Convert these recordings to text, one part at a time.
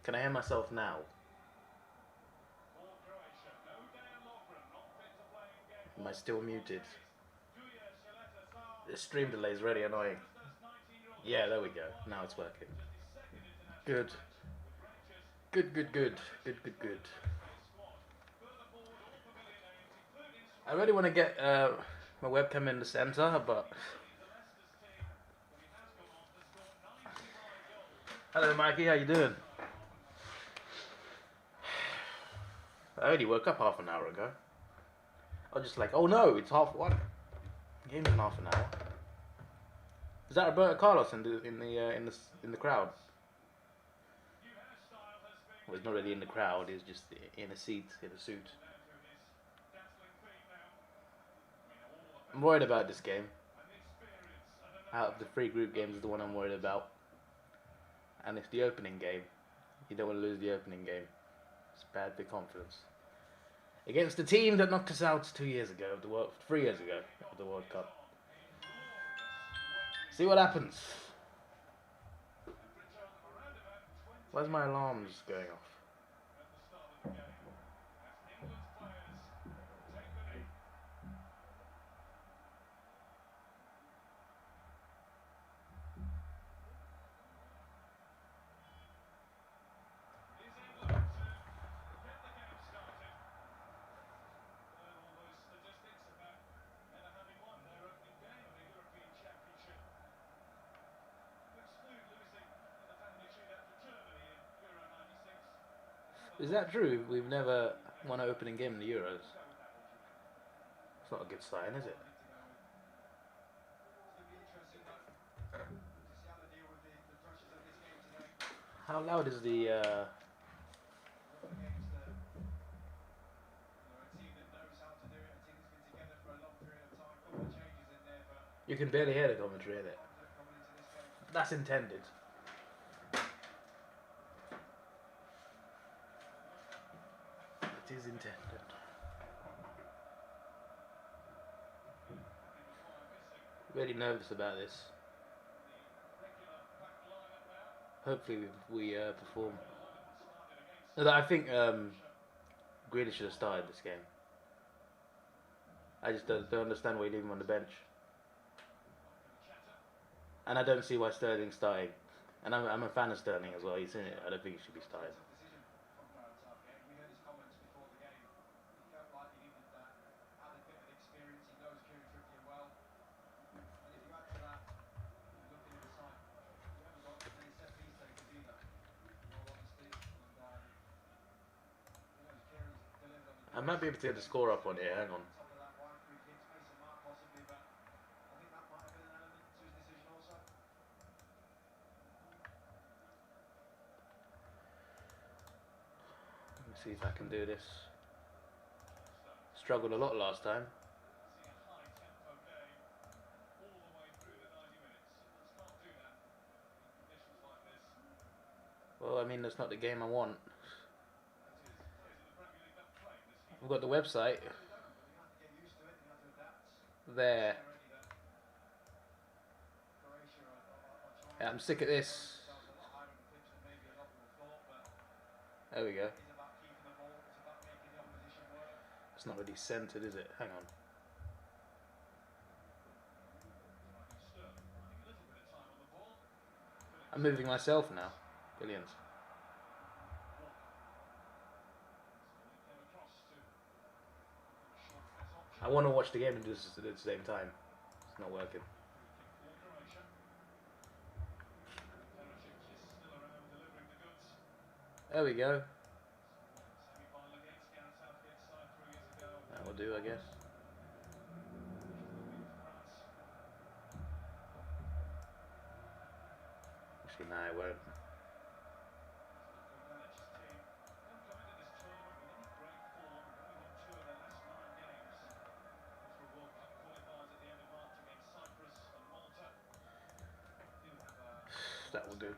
Can I hear myself now? Am I still muted? The stream delay is really annoying. Yeah, there we go. Now it's working. Good. Good, good, good. Good, good, good. I really want to get my webcam in the center, but... Hello, Mikey. How you doing? I only woke up half an hour ago. I was just like, oh no, it's 1:30. Game's in half an hour. Is that Roberto Carlos in the crowd? Well, he's not really in the crowd. He's just in a seat in a suit. I'm worried about this game. Out of the three group games, is the one I'm worried about. And it's the opening game. You don't want to lose the opening game. It's bad for confidence. Against the team that knocked us out 3 years ago of the World Cup. See what happens. Where's my alarms going off? Is that true? We've never won an opening game in the Euros. It's not a good sign, is it? How loud is the... You can barely hear the commentary in it. That's intended. It is intended. Really nervous about this. Hopefully we perform. I think Grealish should have started this game. I just don't understand why you leave him on the bench. And I don't see why Sterling's starting. And I'm a fan of Sterling as well. He's in it. I don't think he should be started. I might be able to get the score up on here. Hang on. Let me see if I can do this. Struggled a lot last time. Well, I mean, that's not the game I want. We've got the website. There. Yeah, I'm sick of this. There we go. It's not really centered, is it? Hang on. I'm moving myself now. Brilliant. I want to watch the game and do this at the same time. It's not working. There we go. That will do, I guess. Actually, no, it won't. That will do.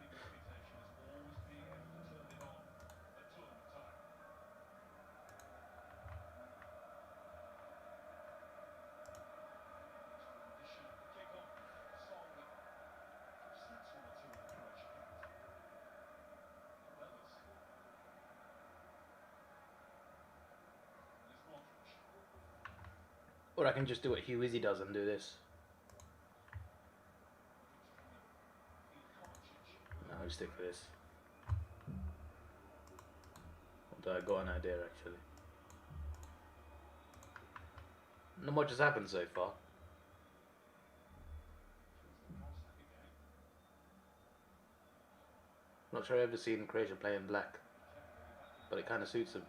Or I can just do what Hugh Izzy does and do this. No, I'll stick with this. Although I got an idea actually. Not much has happened so far. Not sure I've ever seen Croatia play in black, but it kind of suits them.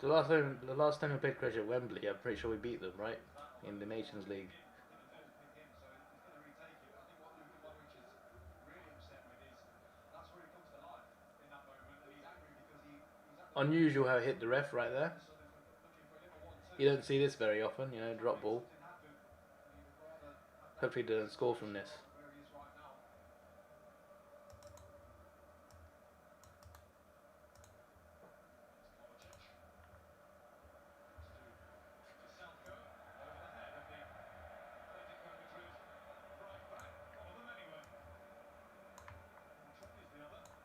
The last time we played Croatia at Wembley, I'm pretty sure we beat them, right? In the Nations League. Unusual how it hit the ref right there. You don't see this very often, you know, drop ball. Hopefully he doesn't score from this.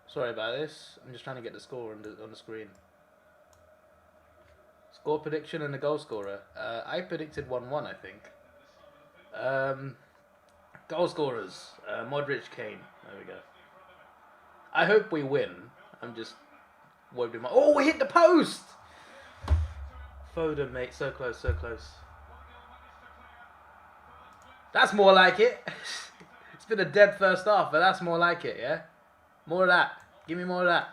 Sorry about this. I'm just trying to get the score on the screen. Score prediction and the goal scorer. I predicted 1-1, I think. Goal scorers. Modric, Kane. There we go. I hope we win. I'm just worried about... Oh, we hit the post! Foden, mate. So close, so close. That's more like it. It's been a dead first half, but that's more like it, yeah? More of that. Give me more of that.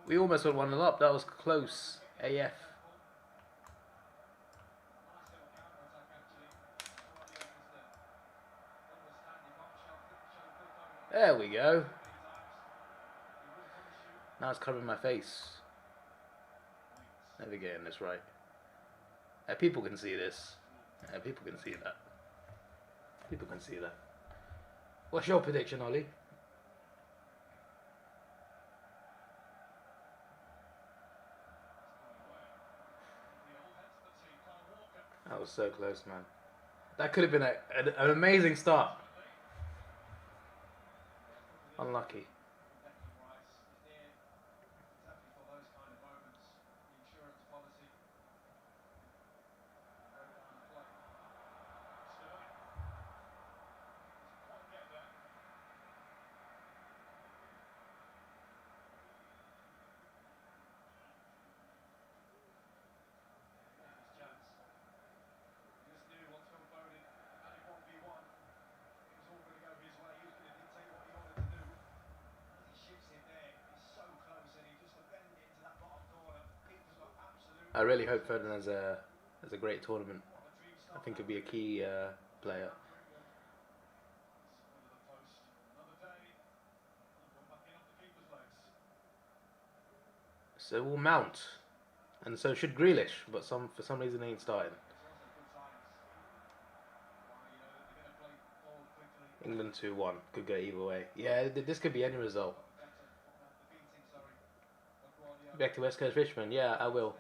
We almost went 1-0 up. That was close. AF. There we go. Now it's covering my face. Never getting this right. People can see this. People can see that. People can see that. What's your prediction, Ollie? That was so close, man. That could have been an amazing start. Unlucky. I really hope Foden has a great tournament. I think he'll be a key player. So will Mount, and so should Grealish, but for some reason he ain't starting. England 2-1 could go either way. Yeah, this could be any result. Back to West Coast Richmond. Yeah, I will.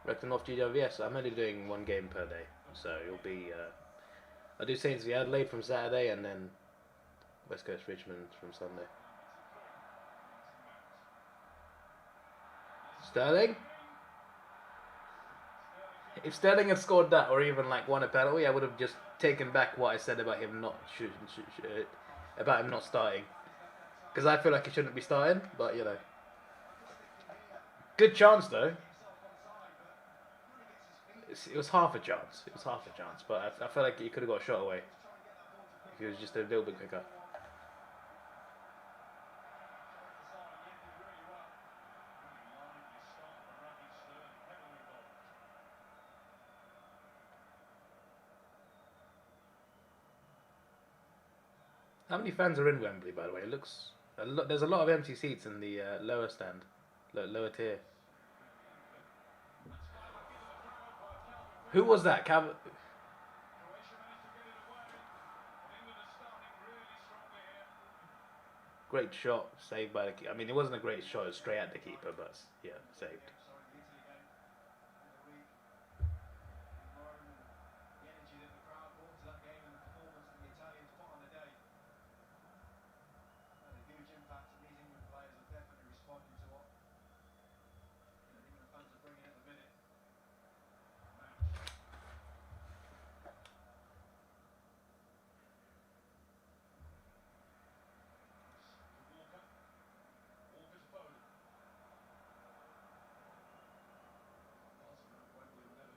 Recton off GWS. I'm only doing one game per day, so you'll be. I do Saints v Adelaide from Saturday, and then West Coast Richmond from Sunday. Sterling. If Sterling had scored that, or even like won a penalty, I would have just taken back what I said about him not starting, because I feel like he shouldn't be starting. But you know, good chance though. It was half a chance. But I feel like he could have got a shot away if he was just a little bit quicker. How many fans are in Wembley, by the way? It looks there's a lot of empty seats in the lower stand, lower tier. Who was that? Great shot, saved by the keeper. I mean, it wasn't a great shot, it was straight at the keeper, but yeah, saved.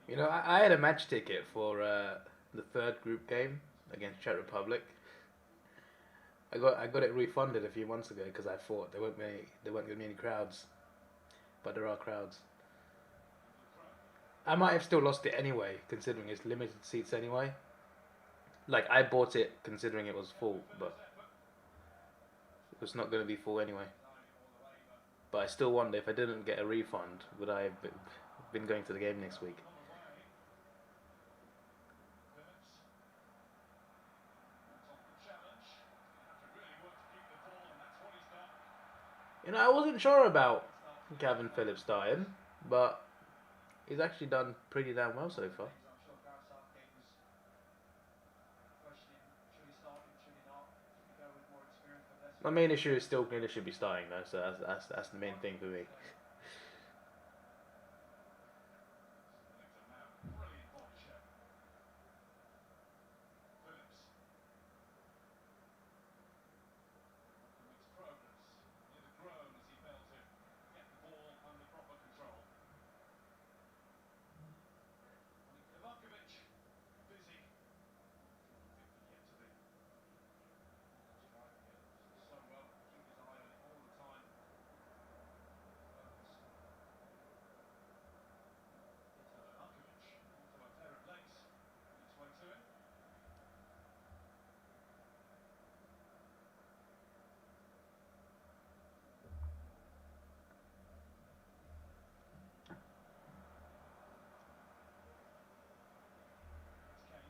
You know, I had a match ticket for the third group game against Czech Republic. I got it refunded a few months ago because I thought there weren't gonna be any crowds, but there are crowds. I might have still lost it anyway, considering it's limited seats anyway. Like I bought it considering it was full, but it was not going to be full anyway. But I still wonder if I didn't get a refund, would I have been going to the game next week? You know, I wasn't sure about Gavin Phillips starting, but he's actually done pretty damn well so far. My main issue is still Grealish should be starting though, so that's the main thing for me.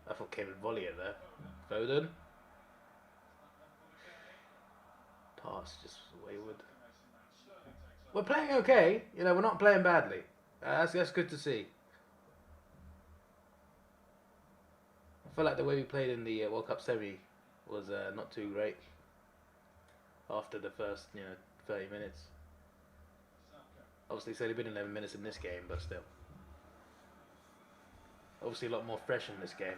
I thought Kane would volley it there. Foden. Pass just wayward. We're playing okay. You know, we're not playing badly. That's good to see. I feel like the way we played in the World Cup semi was not too great after the first 30 minutes. Obviously, it's only been 11 minutes in this game, but still. Obviously, a lot more fresh in this game.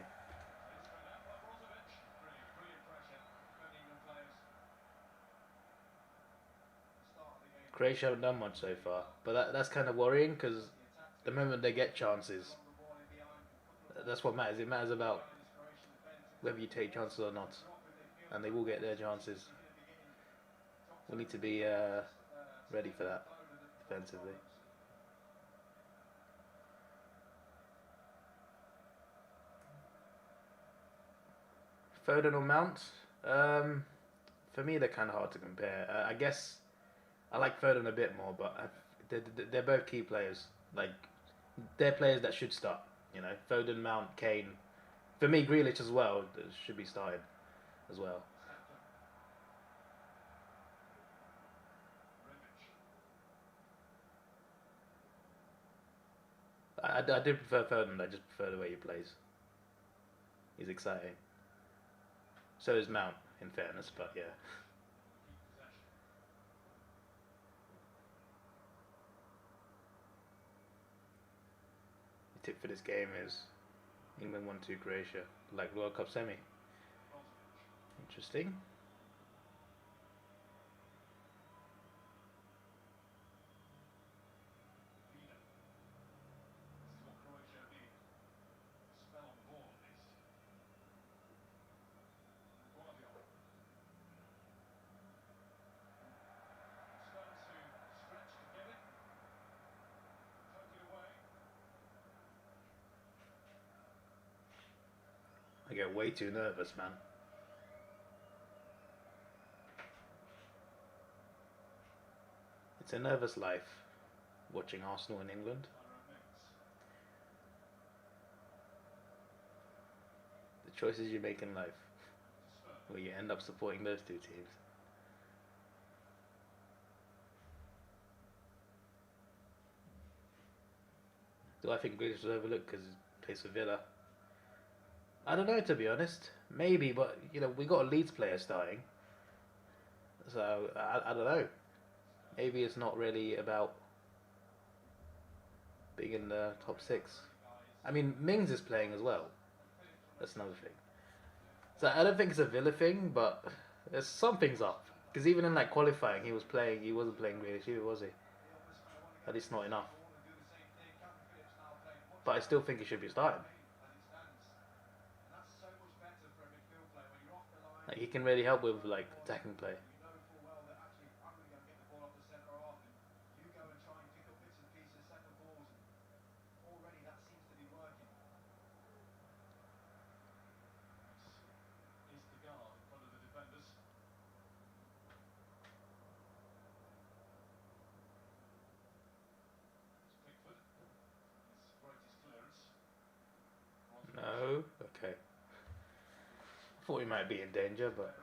Croatia haven't done much so far, but that's kind of worrying because the moment they get chances, that's what matters. It matters about whether you take chances or not, and they will get their chances. We need to be ready for that defensively. Foden or Mount? For me, they're kind of hard to compare. I guess I like Foden a bit more, but they're both key players. Like they're players that should start. You know, Foden, Mount, Kane. For me, Grealish as well should be started as well. I do prefer Foden. I just prefer the way he plays. He's exciting. So is Mount, in fairness, but yeah. The tip for this game is England 1-2 Croatia, like World Cup semi. Interesting. I get way too nervous, man. It's a nervous life watching Arsenal in England. The choices you make in life, where you end up supporting those two teams. Do I think Grealish was overlooked because he plays for Villa? I don't know, to be honest. Maybe, but we got a Leeds player starting, so I don't know. Maybe it's not really about being in the top six. I mean, Mings is playing as well. That's another thing. So I don't think it's a Villa thing, but there's something's up. Because even in like qualifying, he wasn't playing Grealish either, was he? At least not enough. but I still think he should be starting. Like, he can really help with like attacking play. No, okay. I thought we might be in danger, but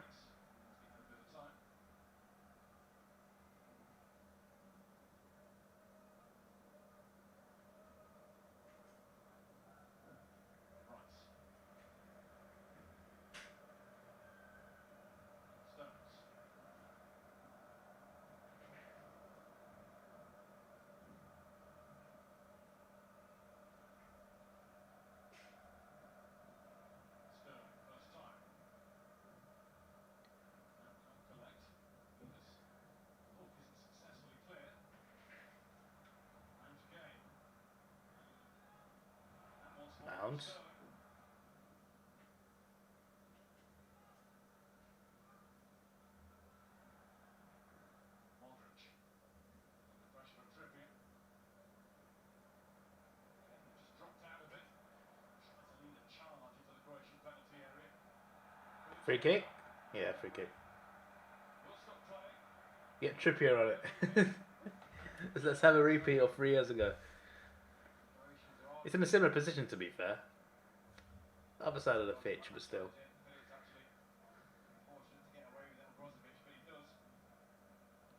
Mounds. Free kick? Yeah, free kick. Get Trippier on it. Let's have a repeat of 3 years ago. It's in a similar position, to be fair. Other side of the pitch, but still.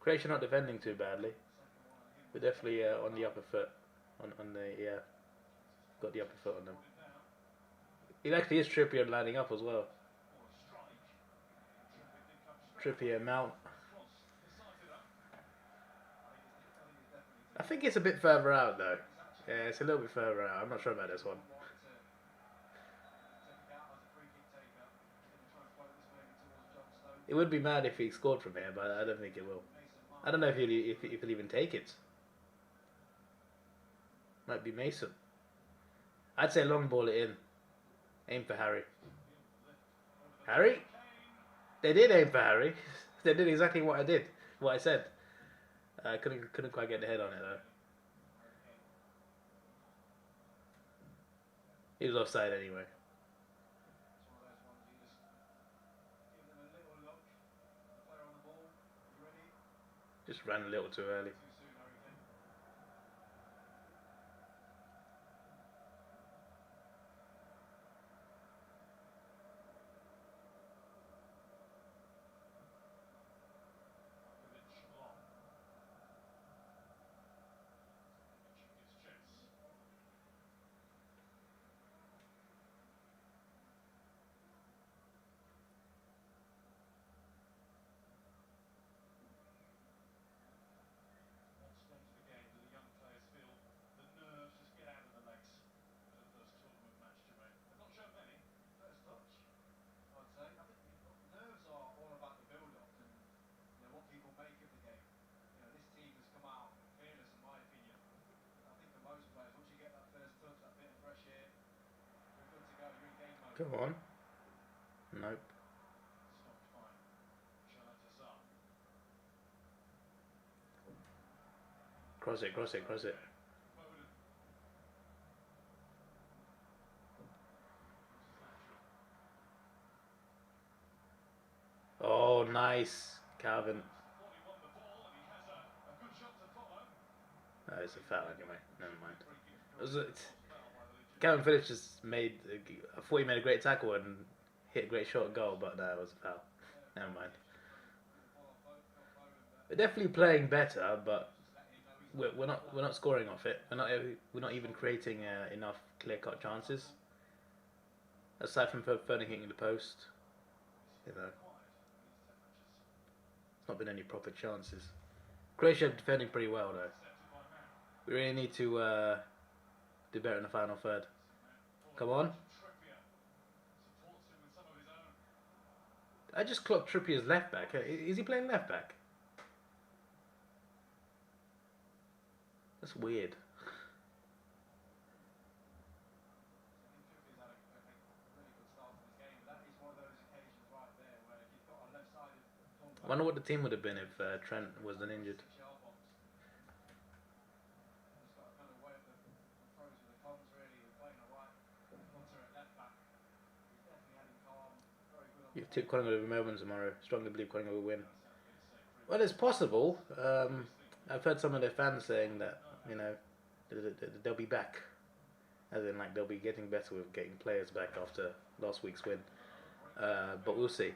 Croatia not defending too badly. We're definitely on the upper foot. On the, yeah. Got the upper foot on them. It actually is Trippier lining up as well. Trippier, Mount. I think it's a bit further out though. Yeah, it's a little bit further out. I'm not sure about this one. It would be mad if he scored from here, but I don't think it will. I don't know if he'll even take it. Might be Mason. I'd say long ball it in. Aim for Harry. Harry? They did aim for Harry. They did exactly what I did. What I said. I couldn't quite get the head on it though. He was offside anyway. Just ran a little too early. Come on. Nope. Cross it, cross it, cross it. Oh, nice. Calvin. Oh, it's a foul anyway. Never mind. Calvin Phillips just made. I thought he made a great tackle and hit a great shot goal, but no, it was a foul. Never mind. We're definitely playing better, but we're not scoring off it. We're not even creating enough clear-cut chances. Aside from Foden hitting the post, you know, it's not been any proper chances. Croatia defending pretty well though. We really need to do better in the final third. Come on. I just clocked Trippier's left back. Is he playing left back? That's weird. I wonder what the team would have been if Trent wasn't injured. You've tipped Collingwood over Melbourne tomorrow. Strongly believe Collingwood will win. Well, it's possible. I've heard some of their fans saying that, you know, they'll be back. As in, like, they'll be getting better with getting players back after last week's win. But we'll see.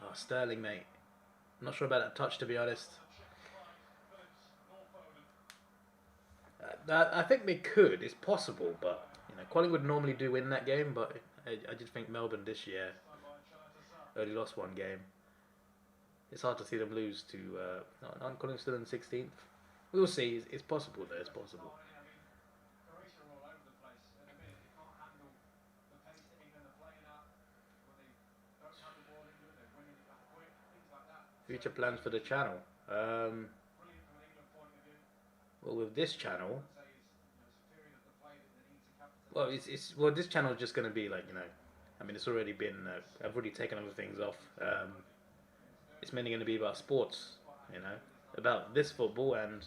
Oh, Sterling, mate. I'm not sure about that touch, to be honest. I think they could. It's possible, but you know, Collingwood normally do win that game. But I just think Melbourne this year only lost one game. It's hard to see them lose to. Aren't Collingwood still in 16th? We'll see. It's possible though. It's possible. Future plans for the channel. Well, with this channel, well, this channel is just going to be like, you know, I mean, it's already been. I've already taken other things off. It's mainly going to be about sports, you know, about this football and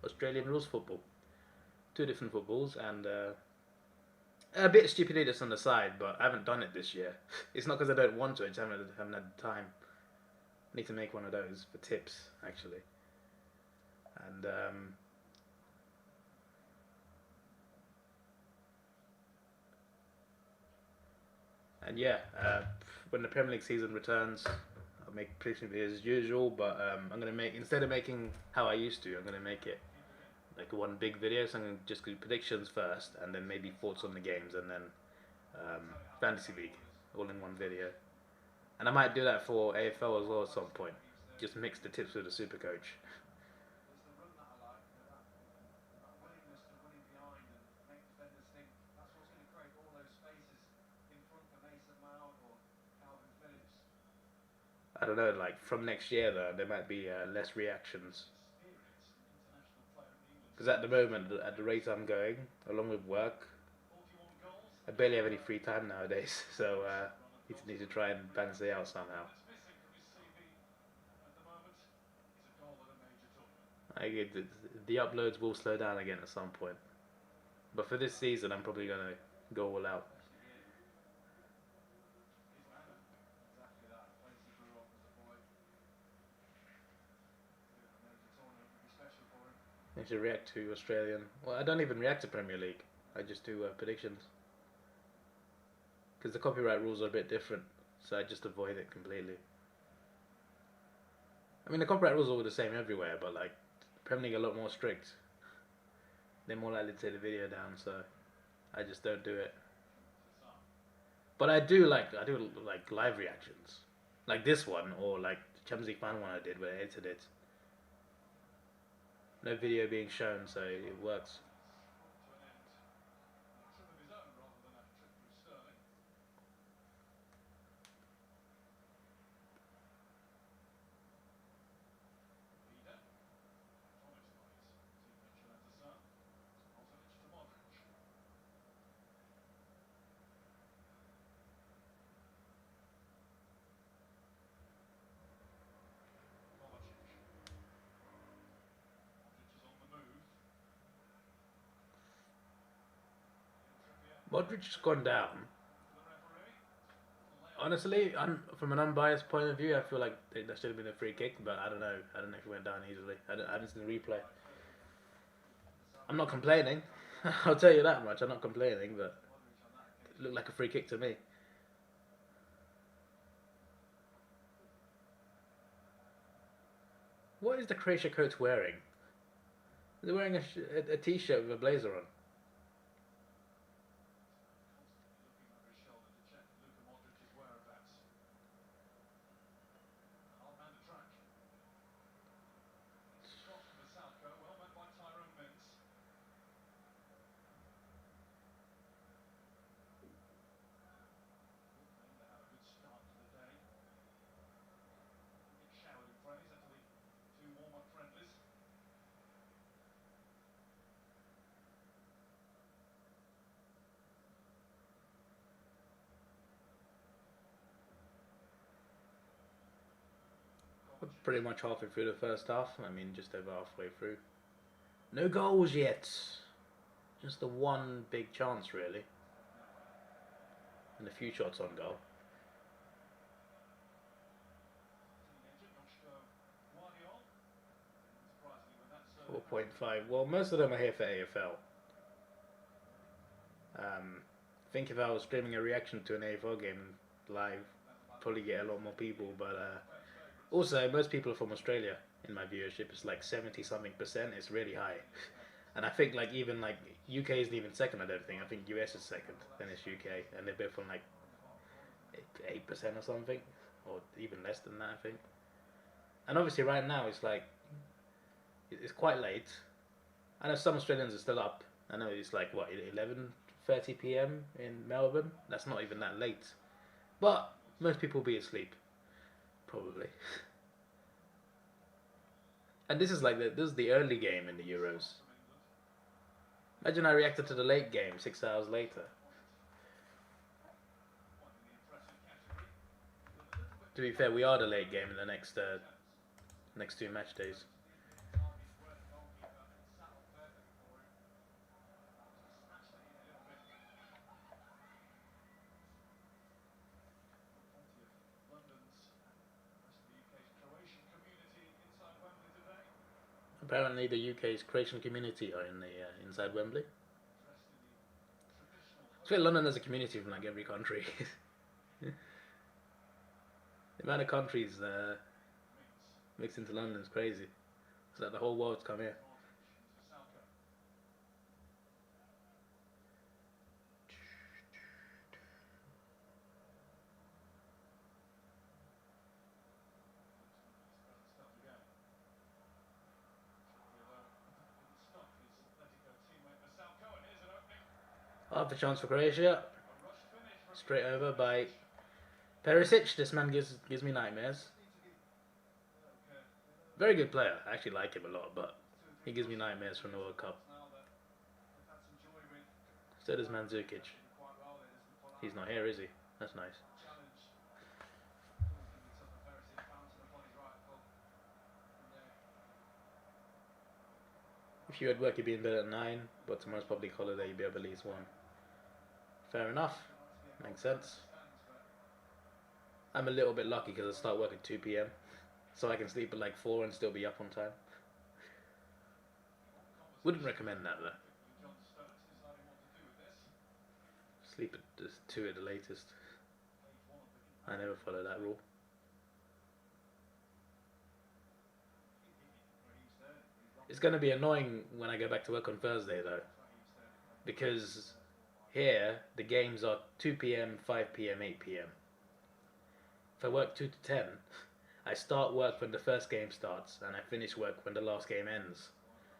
Australian rules football. Two different footballs and a bit of stupidity on the side, but I haven't done it this year. It's not because I don't want to. I just haven't had the time. I need to make one of those for tips actually, and yeah, when the Premier League season returns, I'll make prediction videos as usual. But I'm gonna make, instead of making how I used to, I'm gonna make it like one big video. So I'm gonna just do predictions first, and then maybe thoughts on the games, and then fantasy league all in one video. And I might do that for AFL as well at some point. Just mix the tips with the super coach. I don't know, like from next year though, there might be less reactions. Because at the moment, at the rate I'm going, along with work, I barely have any free time nowadays. So need to try and balance it out somehow. The uploads will slow down again at some point. But for this season, I'm probably going to go all out. I should react to Australian. Well, I don't even react to Premier League. I just do predictions. Because the copyright rules are a bit different, so I just avoid it completely. I mean, the copyright rules are all the same everywhere, but like Premier League are a lot more strict. They're more likely to take the video down, so I just don't do it. But I do like live reactions, like this one, or like the Champions League final one I did where I edited it. No video being shown, so it works. Modric has gone down. Honestly, from an unbiased point of view, I feel like that should have been a free kick, but I don't know. I don't know if it went down easily. I didn't see the replay. I'm not complaining. I'll tell you that much. I'm not complaining, but it looked like a free kick to me. What is the Croatia coach wearing? They're wearing a t-shirt with a blazer on. We're pretty much halfway through the first half. I mean, just over halfway through. No goals yet. Just the one big chance, really. And a few shots on goal. 4.5. Well, most of them are here for AFL. I think if I was streaming a reaction to an AFL game live, probably get a lot more people. But also, most people are from Australia in my viewership. It's like 70 something percent. It's really high. And I think like even like UK isn't even second. I don't think. I think US is second. Then it's UK, and they're both on like 8% or something, or even less than that. I think. And obviously, right now it's like it's quite late. I know some Australians are still up. I know it's like what 11:30 p.m. in Melbourne. That's not even that late, but most people will be asleep, probably. And this is like this is the early game in the Euros. Imagine I reacted to the late game 6 hours later. To be fair, we are the late game in the next two match days. Apparently, the UK's Croatian community are in the inside Wembley. I swear London has a community from like every country. The amount of countries mixed into London is crazy. It's like the whole world's come here. Half a chance for Croatia. Straight over by Perisic. This man gives me nightmares. Very good player. I actually like him a lot, but he gives me nightmares from the World Cup. So does Mandzukic. He's not here, is he? That's nice. If you had work, you'd be in bed at 9, but tomorrow's public holiday, you'd be up at least 1. Fair enough. Makes sense. I'm a little bit lucky because I start work at 2 p.m. So I can sleep at like 4 and still be up on time. Wouldn't recommend that though. Sleep at just 2 at the latest. I never follow that rule. It's going to be annoying when I go back to work on Thursday though. Because here, the games are 2 p.m., 5 p.m., 8 p.m. If I work 2 to 10, I start work when the first game starts and I finish work when the last game ends.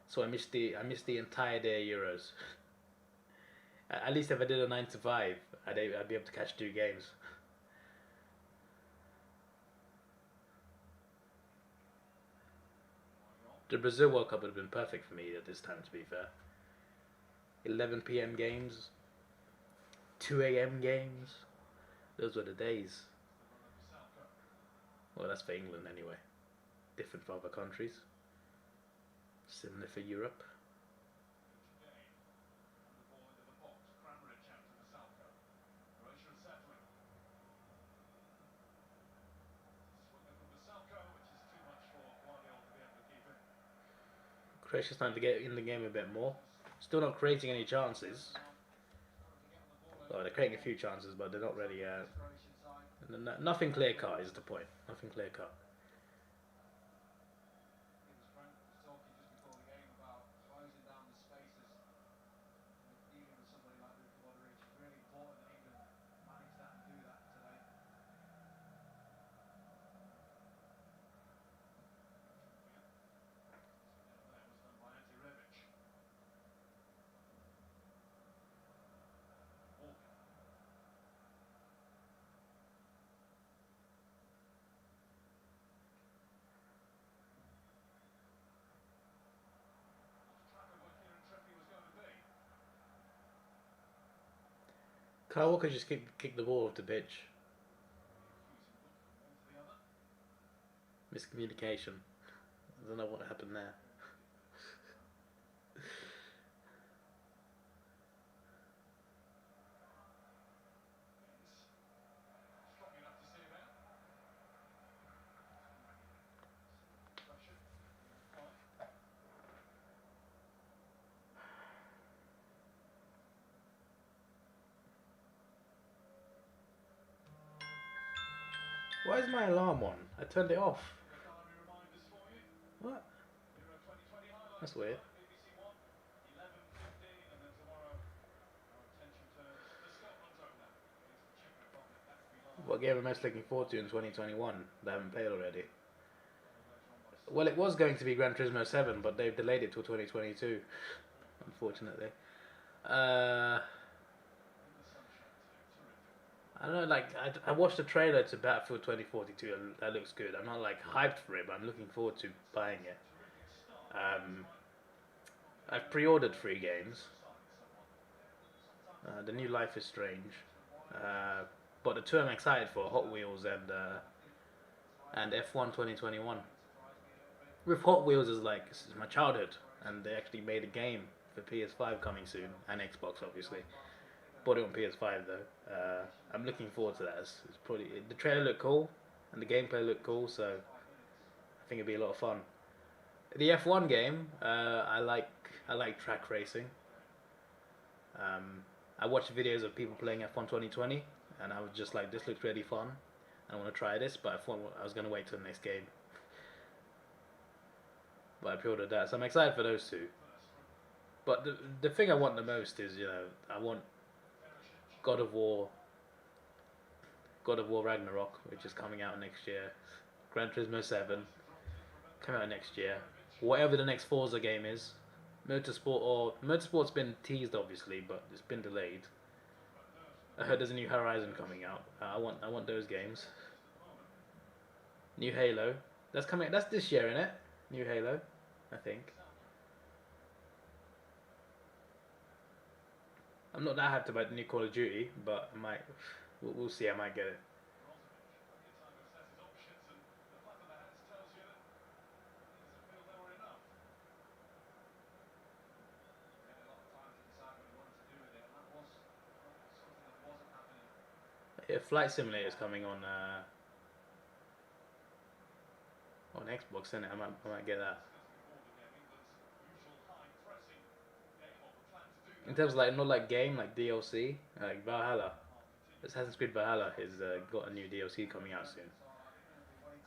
So I missed the entire day of Euros. At least if I did a 9 to 5, I'd be able to catch 2 games. The Brazil World Cup would have been perfect for me at this time, to be fair. 11 p.m. games, 2 a.m. games. Those were the days. Well, that's for England anyway. Different for other countries. Similar for Europe. Croatia's starting to get in the game a bit more. Still not creating any chances. Well, they're creating a few chances, but they're not really... nothing clear cut is the point. Nothing clear cut. Kyle Walker just kicked the ball off the pitch. Miscommunication. I don't know what happened there. Why is my alarm on? I turned it off. What? That's weird. What game am I most looking forward to in 2021 that I haven't played already? Well, it was going to be Gran Turismo 7, but they've delayed it till 2022, unfortunately. Uh, I don't know, like, I watched the trailer to Battlefield 2042 and that looks good. I'm not, like, hyped for it, but I'm looking forward to buying it. I've pre-ordered 3 games. The new Life is Strange. But the two I'm excited for, Hot Wheels and F1 2021. With Hot Wheels is like, this is my childhood, and they actually made a game for PS5 coming soon, and Xbox obviously. Bought it on PS5 though. I'm looking forward to that. It's probably the trailer looked cool, and the gameplay looked cool, so I think it'd be a lot of fun. The F1 game, I like track racing. I watched videos of people playing F1 2020, and I was just like, this looks really fun. I want to try this, but I was going to wait till the next game. But I pre-ordered that, so I'm excited for those two. But the thing I want the most is, I want God of War, God of War Ragnarok, which is coming out next year. Gran Turismo 7, coming out next year. Whatever the next Forza game is, Motorsport's been teased obviously, but it's been delayed. I heard there's a new Horizon coming out. I want those games. New Halo. That's coming. That's this year, innit? New Halo, I think. I'm not that hyped about the new Call of Duty, but I might. We'll see. I might get it. Yeah, Flight Simulator is coming on Xbox, innit? I might get that. In terms of like not like game, like DLC, like Valhalla. Assassin's Creed Valhalla is got a new DLC coming out soon.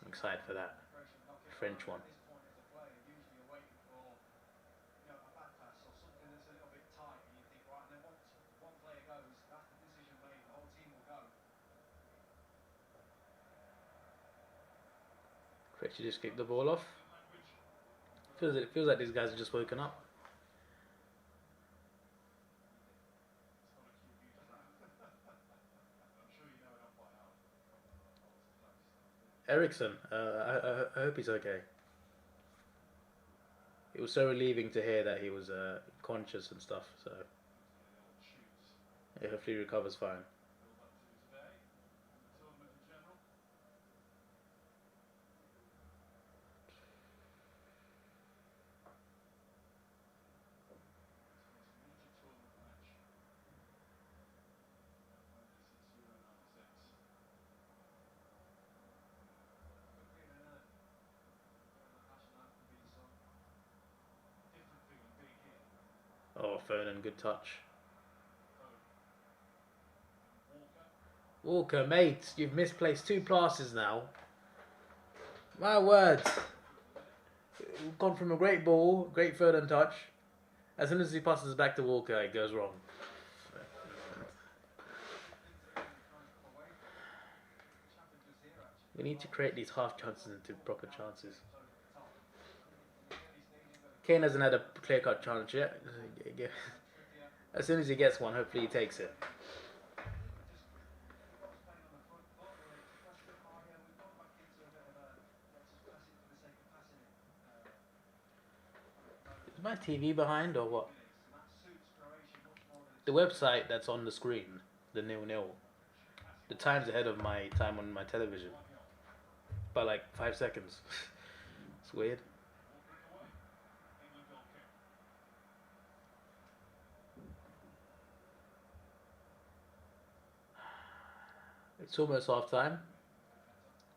I'm excited for that. French one. Croatia just kicked the ball off. It feels like these guys have just woken up. Ericsson, I hope he's okay. It was so relieving to hear that he was conscious and stuff. So yeah, hopefully he recovers fine. Oh, Foden, good touch. Walker, mate, you've misplaced 2 passes now. My words. We've gone from a great ball, great Foden touch. As soon as he passes back to Walker, it goes wrong. We need to create these half chances into proper chances. Kane hasn't had a clear-cut chance yet. As soon as he gets one, hopefully he takes it. Is my TV behind or what? The website that's on the screen, the 0-0. The time's ahead of my time on my television. by like 5 seconds. It's weird. It's almost half time.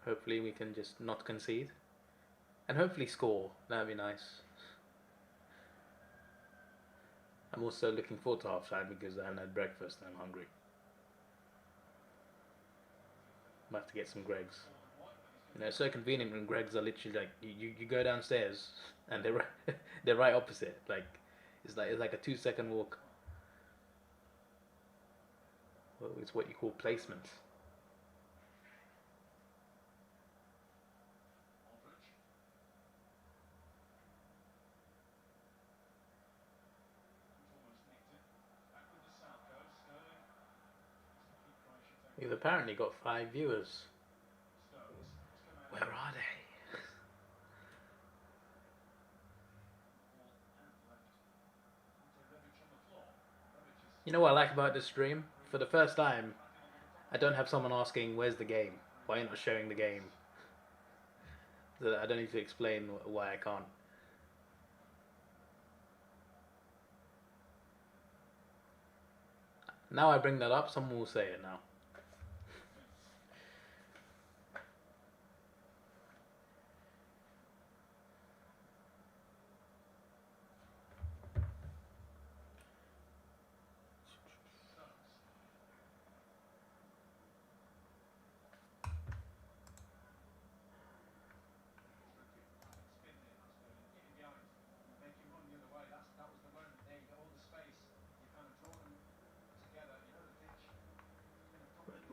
Hopefully we can just not concede. And hopefully score. That'd be nice. I'm also looking forward to half time because I haven't had breakfast and I'm hungry. I'm about to get some Greggs. You know, it's so convenient when Greggs are literally like you go downstairs and they're right, they're right opposite. Like it's like a 2 second walk. Well, it's what you call placement. We've apparently got 5 viewers. Where are they? You know what I like about this stream? For the first time, I don't have someone asking, "Where's the game? Why are you not showing the game?" So I don't need to explain why I can't. Now I bring that up, someone will say it now.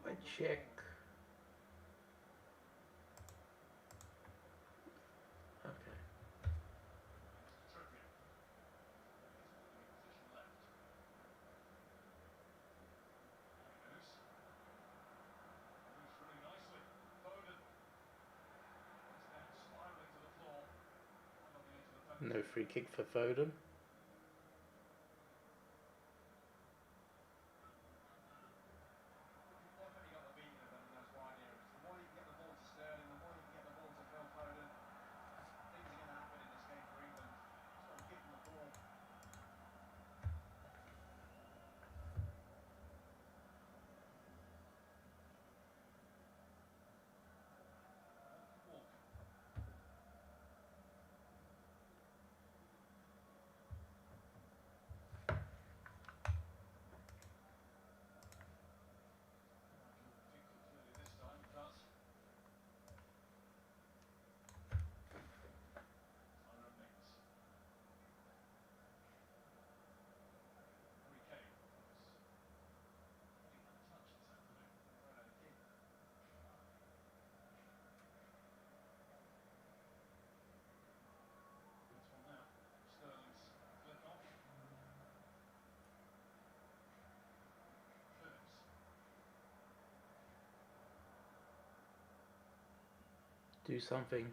Let me check. Okay. No free kick for Foden. Do something.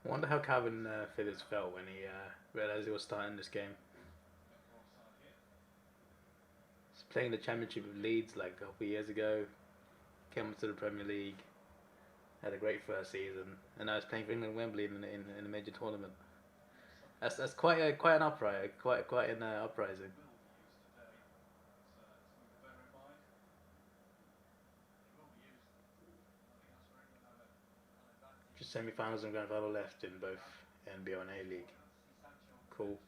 I wonder how Calvin Phillips felt when he realised he was starting this game. He's playing the Championship of Leeds like a couple of years ago, came up to the Premier League, had a great first season, and now he's playing for England Wembley in a major tournament. That's quite an upright, quite an uprising. Just semi-finals and grand final left in both NBL and A League. Cool.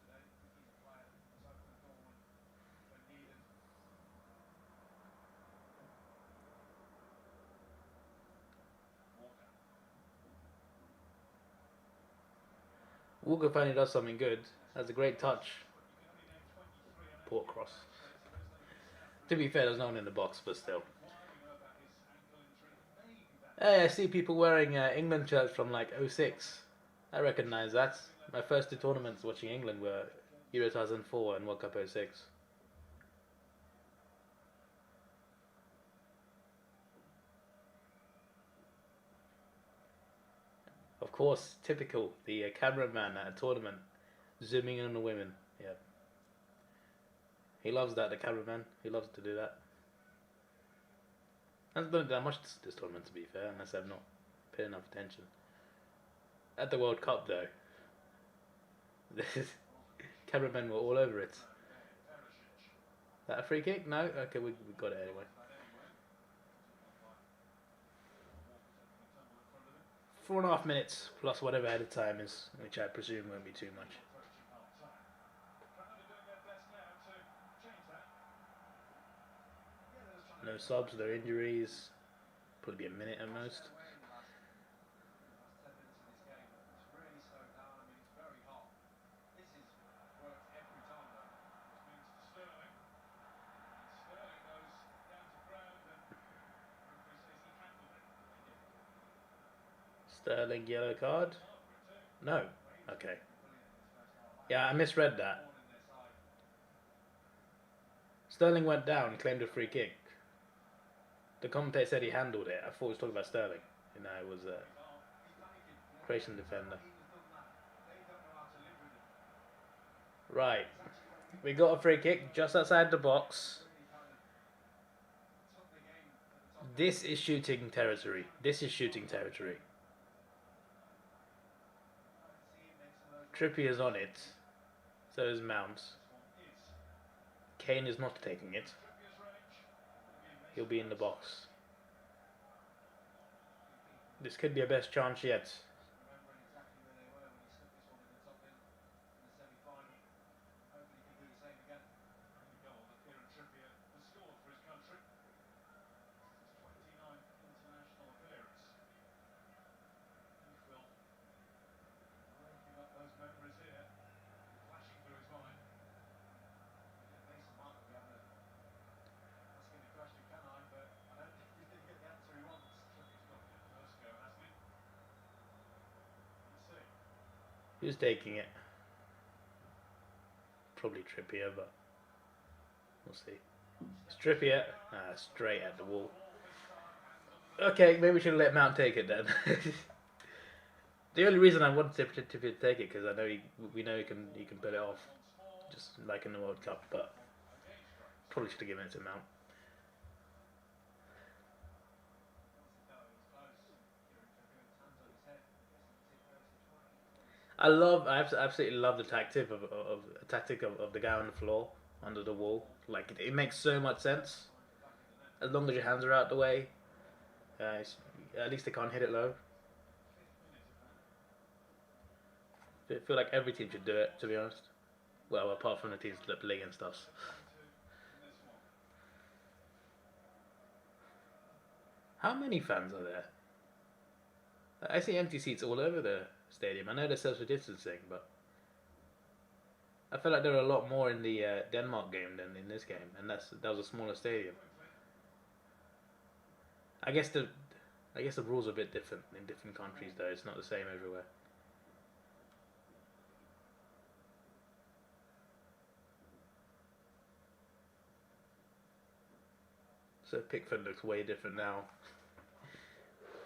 Walker finally does something good. Has a great touch. Port cross. To be fair, there's no one in the box, but still. Hey, I see people wearing England shirts from like '06. I recognise that. My first two tournaments watching England were Euro 2004 and World Cup '06. Of course, typical. The cameraman at a tournament zooming in on the women. Yeah. He loves that, the cameraman. He loves to do that. Hasn't done it that much this tournament, to be fair, unless I've not paid enough attention. At the World Cup, though, cameramen were all over it. That a free kick? No? Okay, we got it anyway. 4.5 minutes plus whatever added time is, which I presume won't be too much. No subs, no injuries. Probably be a minute at most. Sterling yellow card? No. Okay. Yeah, I misread that. Sterling went down, claimed a free kick. The commentator said he handled it. I thought he was talking about Sterling. No, it was a Croatian defender. Right. We got a free kick just outside the box. This is shooting territory. This is shooting territory. Trippier's on it. So is Mount. Kane is not taking it. He'll be in the box. This could be a best chance yet. Who's taking it? Probably Trippier, but we'll see. It's Trippier. Straight at the wall. Okay, maybe we should let Mount take it then. The only reason I wanted Trippier to take it because I know we know he can pull it off, just like in the World Cup. But probably should have given it to Mount. I absolutely love the tactic of the guy on the floor under the wall. Like it makes so much sense. As long as your hands are out the way, at least they can't hit it low. I feel like every team should do it, to be honest. Well, apart from the teams that play against us. How many fans are there? I see empty seats all over the stadium. I know they're social distancing, but I feel like there are a lot more in the Denmark game than in this game, and that was a smaller stadium. I guess the rules are a bit different in different countries, though. It's not the same everywhere. So Pickford looks way different now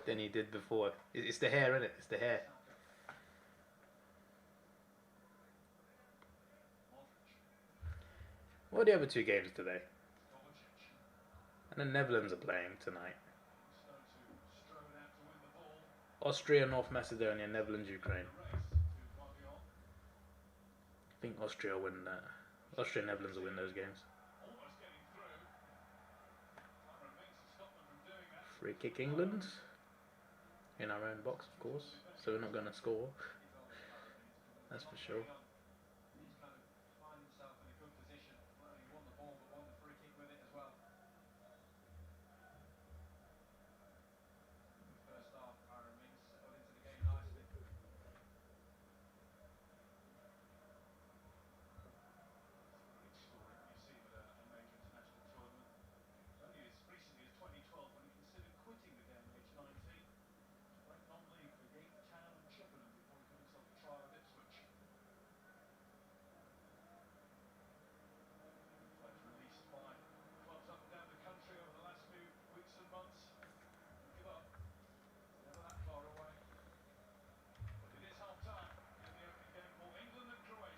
than he did before. It's the hair, isn't it? It's the hair. What are the other two games today? And the Netherlands are playing tonight. Austria, North Macedonia, Netherlands, Ukraine. think Austria will win that. Austria and Netherlands will win those games. Free kick England. In our own box, of course. So we're not going to score. That's for sure.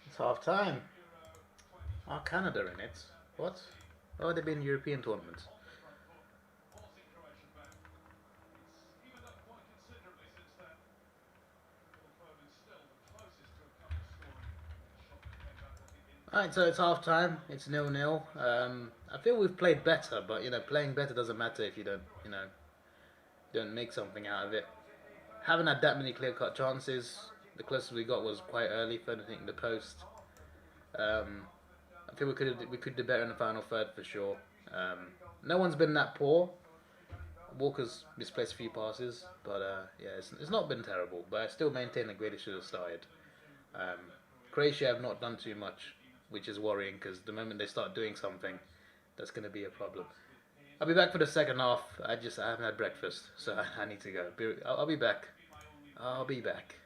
It's half time. Oh, Canada in it. What? Oh, they've been European tournaments. Alright, so it's half time. It's 0-0. I feel we've played better, but playing better doesn't matter if you don't make something out of it. Haven't had that many clear-cut chances. The closest we got was quite early, third in the post. I feel we could do better in the final third for sure. No one's been that poor. Walker's misplaced a few passes, but yeah, it's not been terrible. But I still maintain that Grealish should have started. Um, Croatia have not done too much, which is worrying because the moment they start doing something, that's going to be a problem. I'll be back for the second half. I haven't had breakfast, so I need to go. I'll be back. I'll be back.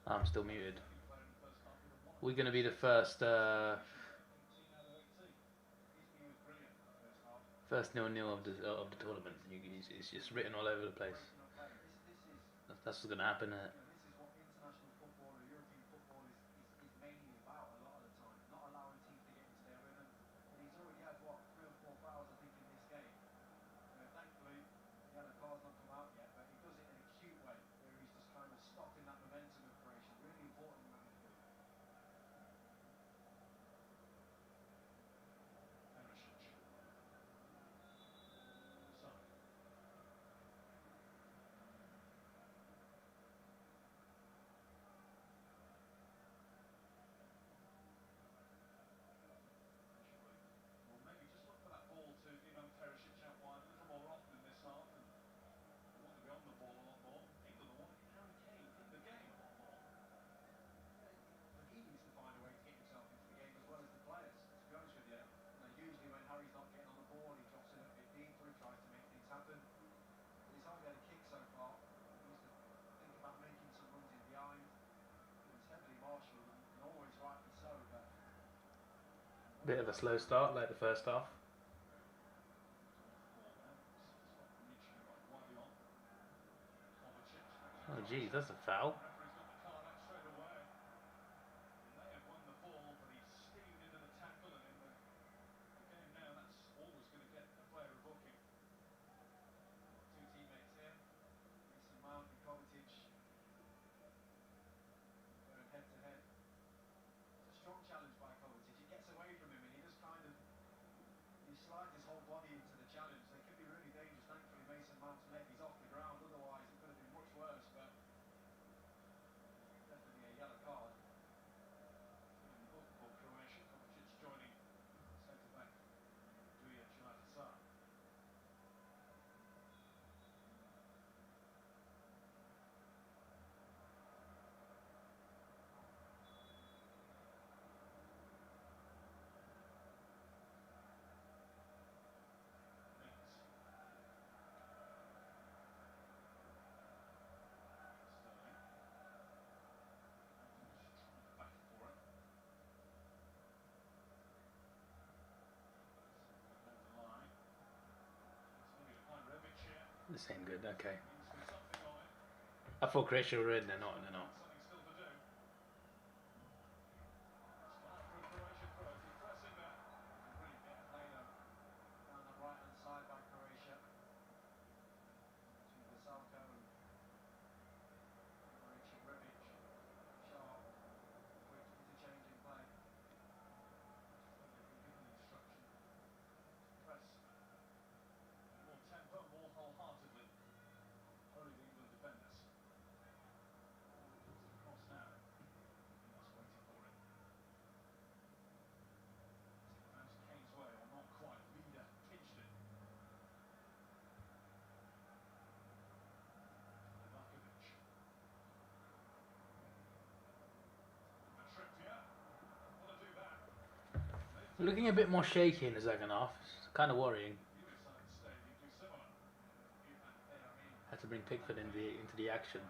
I'm still muted. We're going to be the first 0-0 of the tournament. It's just written all over the place. That's what's going to happen. Bit of a slow start, like the first half. Oh, geez, that's a foul. This ain't good. Okay. I thought Croatia were in. They're not. They're not. We're looking a bit more shaky in the second half. It's kind of worrying. Had to bring Pickford into the action.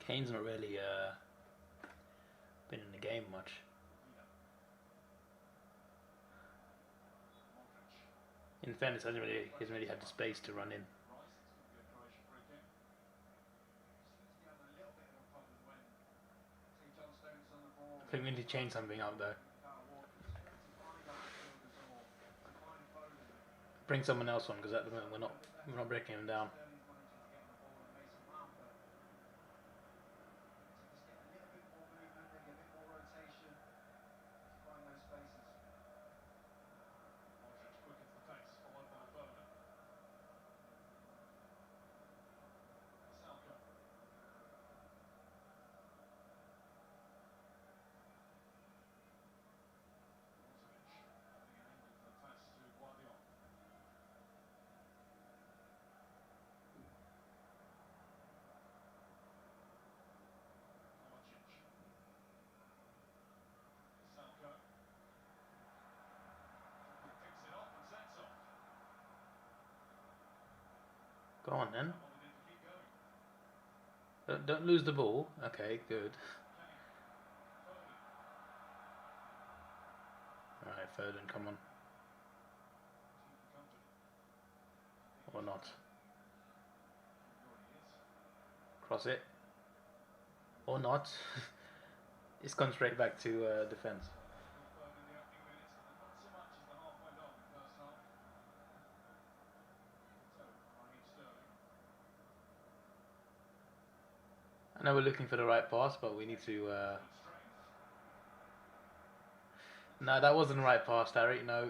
Kane's not really been in the game much. In fairness, he hasn't really had the space to run in. I think we need to change something up though. Bring someone else on because at the moment we're not breaking him down. Go on then. Don't lose the ball. Okay, good. Alright, Foden, come on. Or not. Cross it. Or not. It's gone straight back to defence. I know we're looking for the right pass, but we need to... No, that wasn't the right pass, Harry. No.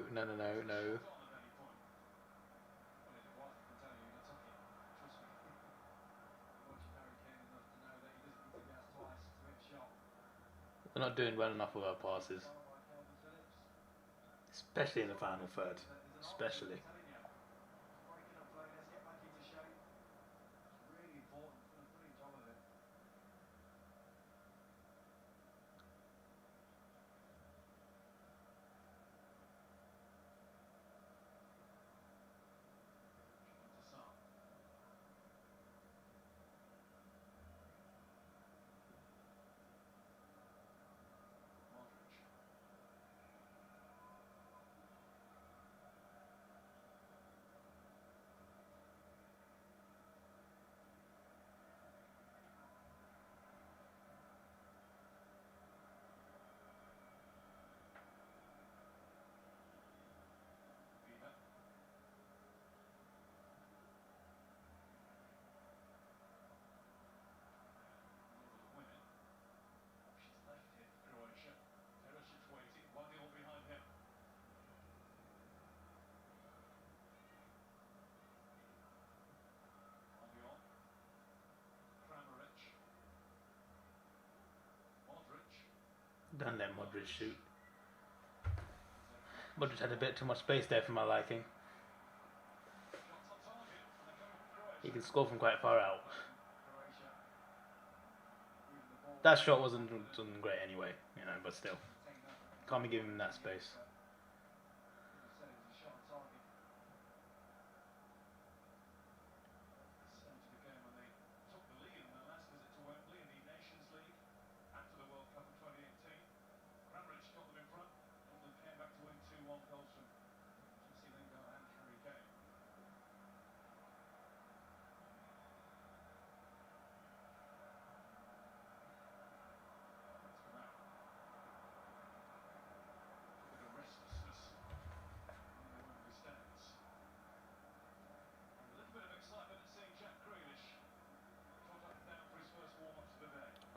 We're not doing well enough with our passes. Especially in the final third. Especially. Don't let Modric shoot. Modric had a bit too much space there for my liking. He can score from quite far out. That shot wasn't great anyway, you know, but still. Can't be giving him that space.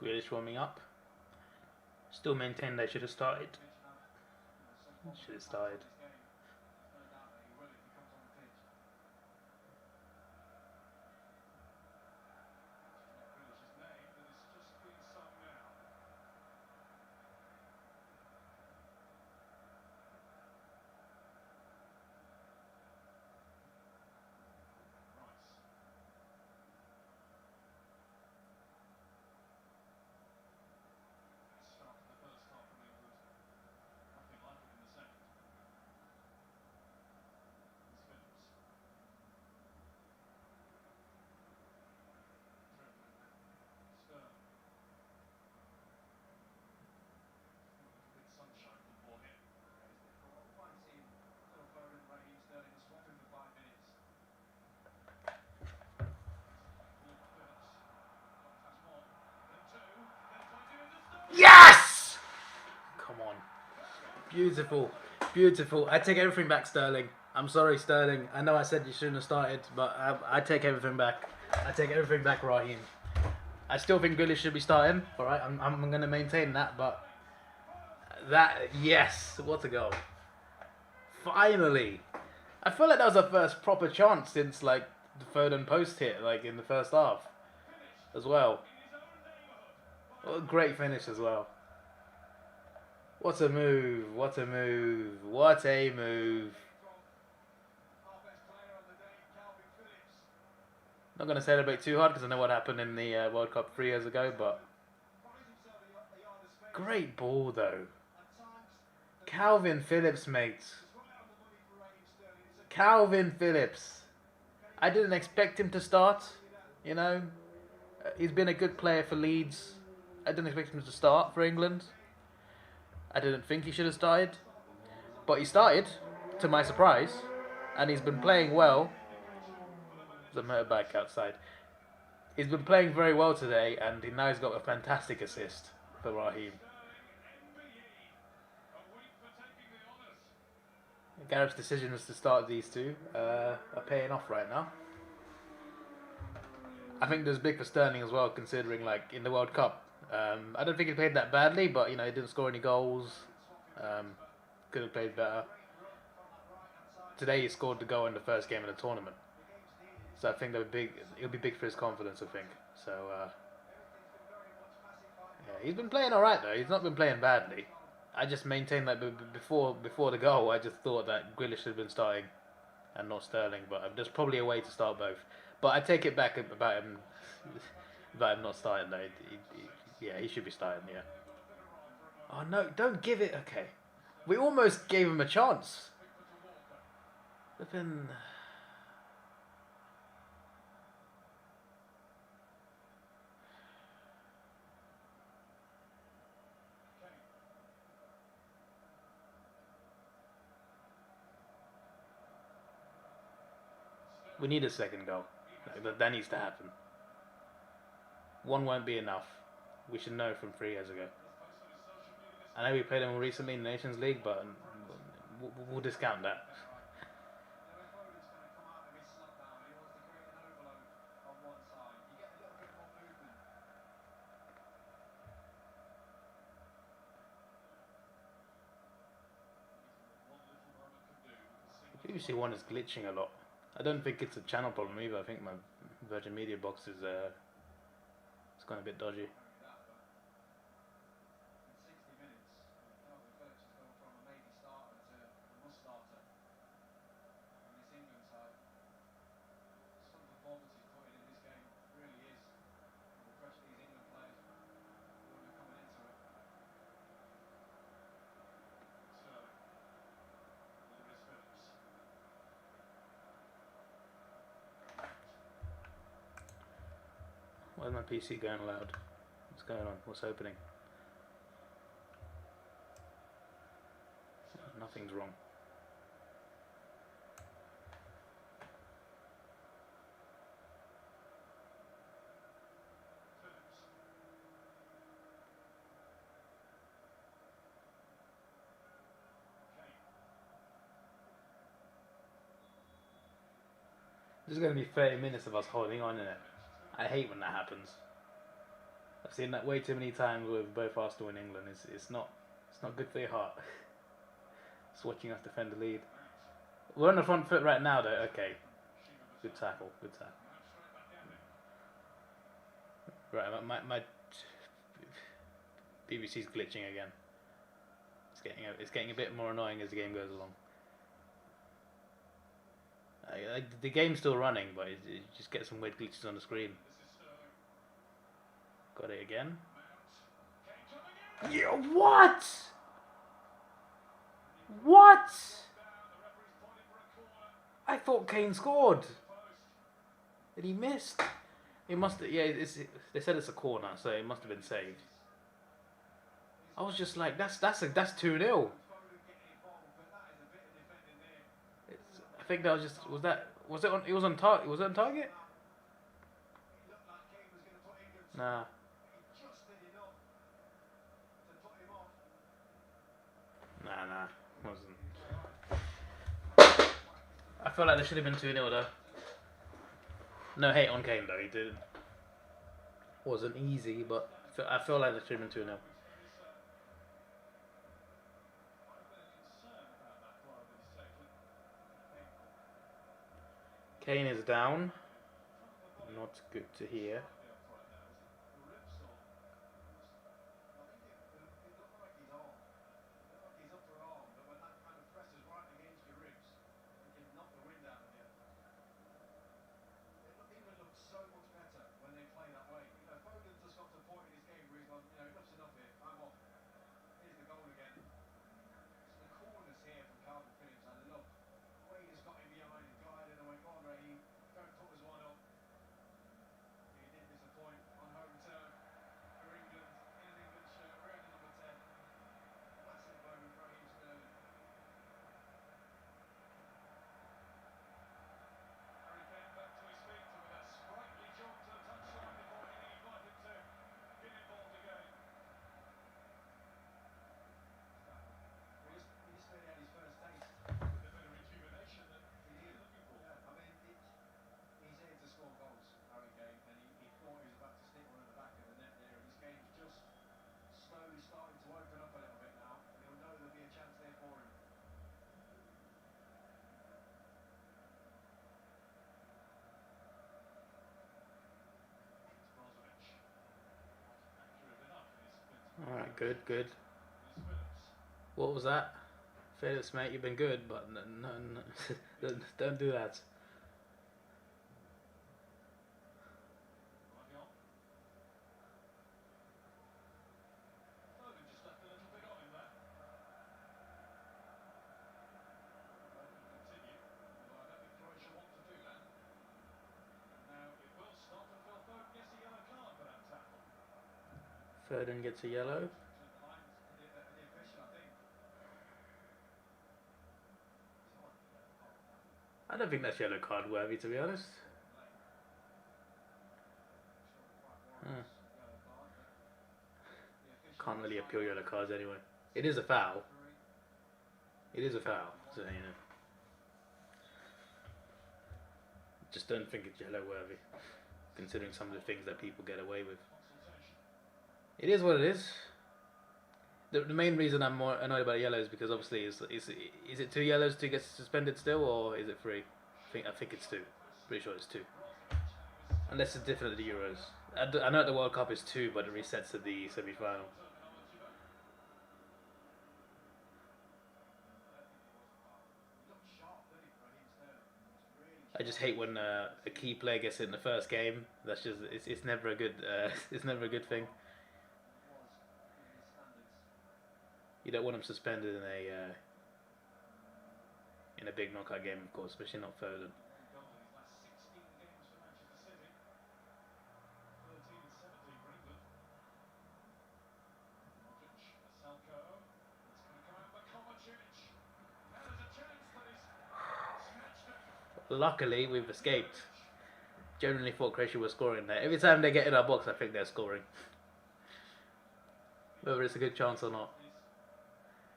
Grealish warming up. Still maintain they should have started. Should have started. Beautiful. Beautiful. I take everything back, Sterling. I'm sorry, Sterling. I know I said you shouldn't have started, but I take everything back. I take everything back, Raheem. I still think Grealish should be starting. All right, I'm going to maintain that, but yes, what a goal! Finally, I feel like that was our first proper chance since like the Foden post hit, like in the first half, as well. What a great finish as well. What a move! What a move! What a move! Not going to celebrate too hard because I know what happened in the World Cup 3 years ago, but great ball though. Calvin Phillips, mate. Calvin Phillips. I didn't expect him to start, you know. He's been a good player for Leeds. I didn't expect him to start for England. I didn't think he should have started. But he started, to my surprise. And he's been playing well. There's a motorbike outside. He's been playing very well today, and now he's got a fantastic assist for Raheem. Gareth's decisions to start these two are paying off right now. I think there's big for Sterling as well, considering like in the World Cup. I don't think he played that badly, but you know he didn't score any goals. Could have played better. Today he scored the goal in the first game of the tournament, so I think that it'll be big for his confidence. I think so. Yeah, he's been playing all right though. He's not been playing badly. I just maintained that before the goal. I just thought that Grealish should have been starting, and not Sterling. But there's probably a way to start both. But I take it back about him not starting though. Yeah, he should be starting. Yeah. Oh no! Don't give it. Okay, we almost gave him a chance. Flippin'. We need a second goal. That needs to happen. One won't be enough. We should know from 3 years ago. I know we played them recently in the Nations League, but we'll discount that. BBC One is glitching a lot. I don't think it's a channel problem either. I think my Virgin Media box is it's gone a bit dodgy. Why is my PC going loud? What's going on? What's opening? Nothing's wrong. This is going to be 30 minutes of us holding on in it. I hate when that happens. I've seen that way too many times with both Arsenal and England. It's not good for your heart. It's watching us defend the lead. We're on the front foot right now though. Okay. Good tackle. Good tackle. Right, my BBC's glitching again. It's getting a bit more annoying as the game goes along. The game's still running, but it just gets some weird glitches on the screen. Got it again. Yeah, what? What? I thought Kane scored. And he missed. It must have, yeah, they said it's a corner, so it must have been saved. I was just like, that's 2-0. I think that was just it was on target. Was it on target? Nah. Nah, wasn't. I feel like there should have been 2-0 though. No hate on Kane though, he did. Wasn't easy, but I feel like there should have been 2-0. Kane is down. Not good to hear. Alright, good. What was that? Felix, mate, you've been good, but no. Don't do that. Foden gets a yellow. I don't think that's yellow card worthy, to be honest. Can't really appeal yellow cards anyway. It is a foul. It is a foul, so you know. Just don't think it's yellow worthy, considering some of the things that people get away with. It is what it is. The main reason I'm more annoyed about yellow is because obviously is it 2 yellows to get suspended still, or is it 3? I think it's 2. Pretty sure it's 2. Unless it's different at the Euros. I know at the World Cup it's 2, but it resets to the semi-final. I just hate when a key player gets it in the first game. That's just it's never a good it's never a good thing. You don't want him suspended in a big knockout game, of course, especially not Foden. Luckily, we've escaped. Generally thought Croatia was scoring there. Every time they get in our box, I think they're scoring. Whether it's a good chance or not.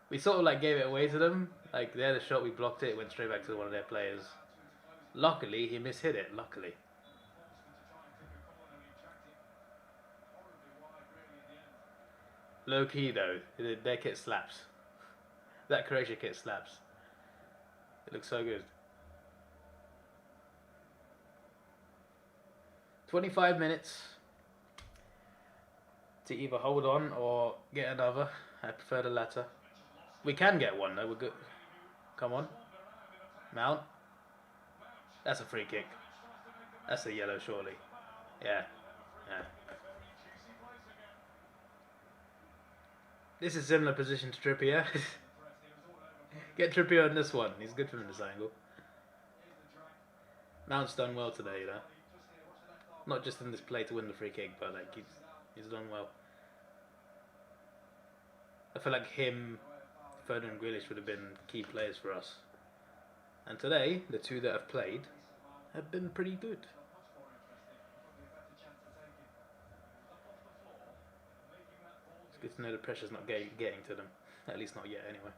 We sort of like gave it away to them. Like they had a shot, we blocked it, it went straight back to one of their players. Luckily, he mishit it. Luckily. Low key though, their kit slaps. That Croatia kit slaps. It looks so good. 25 minutes to either hold on or get another. I prefer the latter. We can get one though, we're good. Come on. Mount. That's a free kick. That's a yellow surely. Yeah. This is a similar position to Trippier. Get Trippier in this one. He's good from this angle. Mount's done well today, you know. Not just in this play to win the free kick, but like he's done well. I feel like him, Foden and Grealish would have been key players for us. And today, the 2 that have played have been pretty good. It's good to know the pressure's not getting to them. At least not yet, anyway.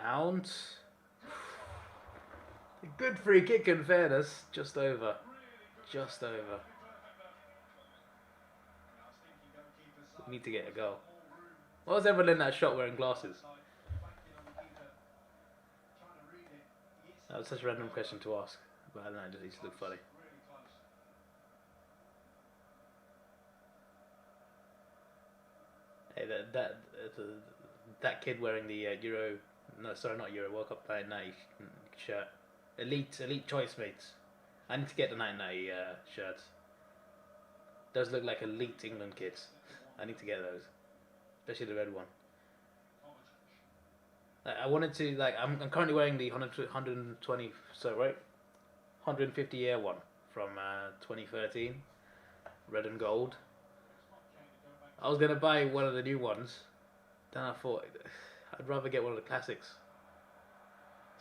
Mount. Good free kick in fairness. Just over. Just over. We need to get a goal. Why was everyone in that shot wearing glasses? That was such a random question to ask. But I don't know, it just used to look funny. Hey, that kid wearing the Euro, no, sorry, not Euro, World Cup 1990 shirt. Elite choice mates. I need to get the 1990 shirts. Those look like elite England kids. I need to get those, especially the red one. Like, I wanted to I'm currently wearing the 120 so right 150 year one from 2013, red and gold. I was gonna buy one of the new ones, then I thought I'd rather get one of the classics.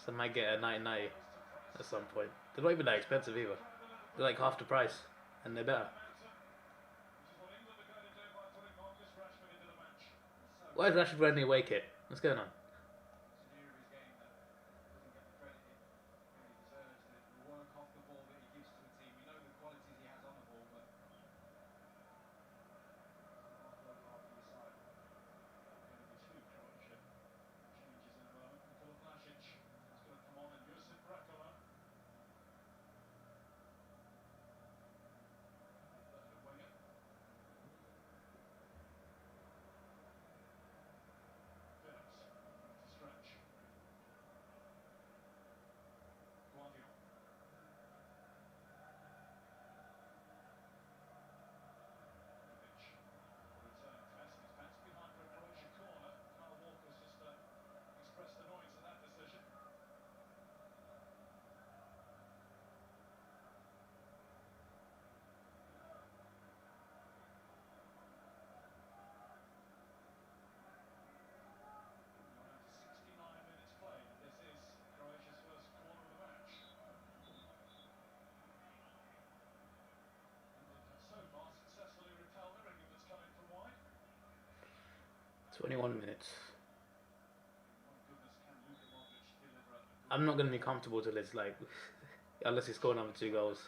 So I might get a 1990 at some point. They're not even that expensive either. They're like half the price, and they're better. Why is Rashford wearing the away kit? What's going on? So 21 minutes. I'm not going to be comfortable till it's like, unless he score another 2 goals.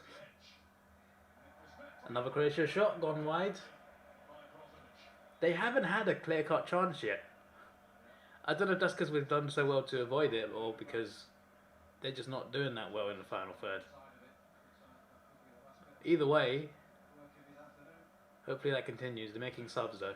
Another Croatia shot gone wide. They haven't had a clear-cut chance yet. I don't know if that's because we've done so well to avoid it, or because they're just not doing that well in the final third. Either way, hopefully that continues. They're making subs though.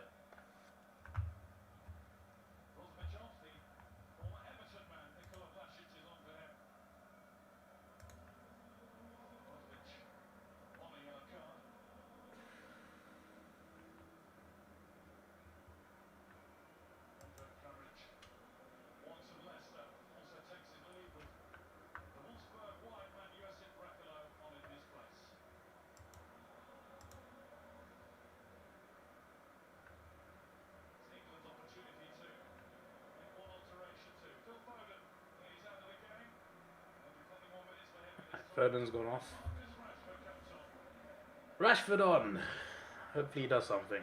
Foden's gone off. Rashford on. Hopefully he does something.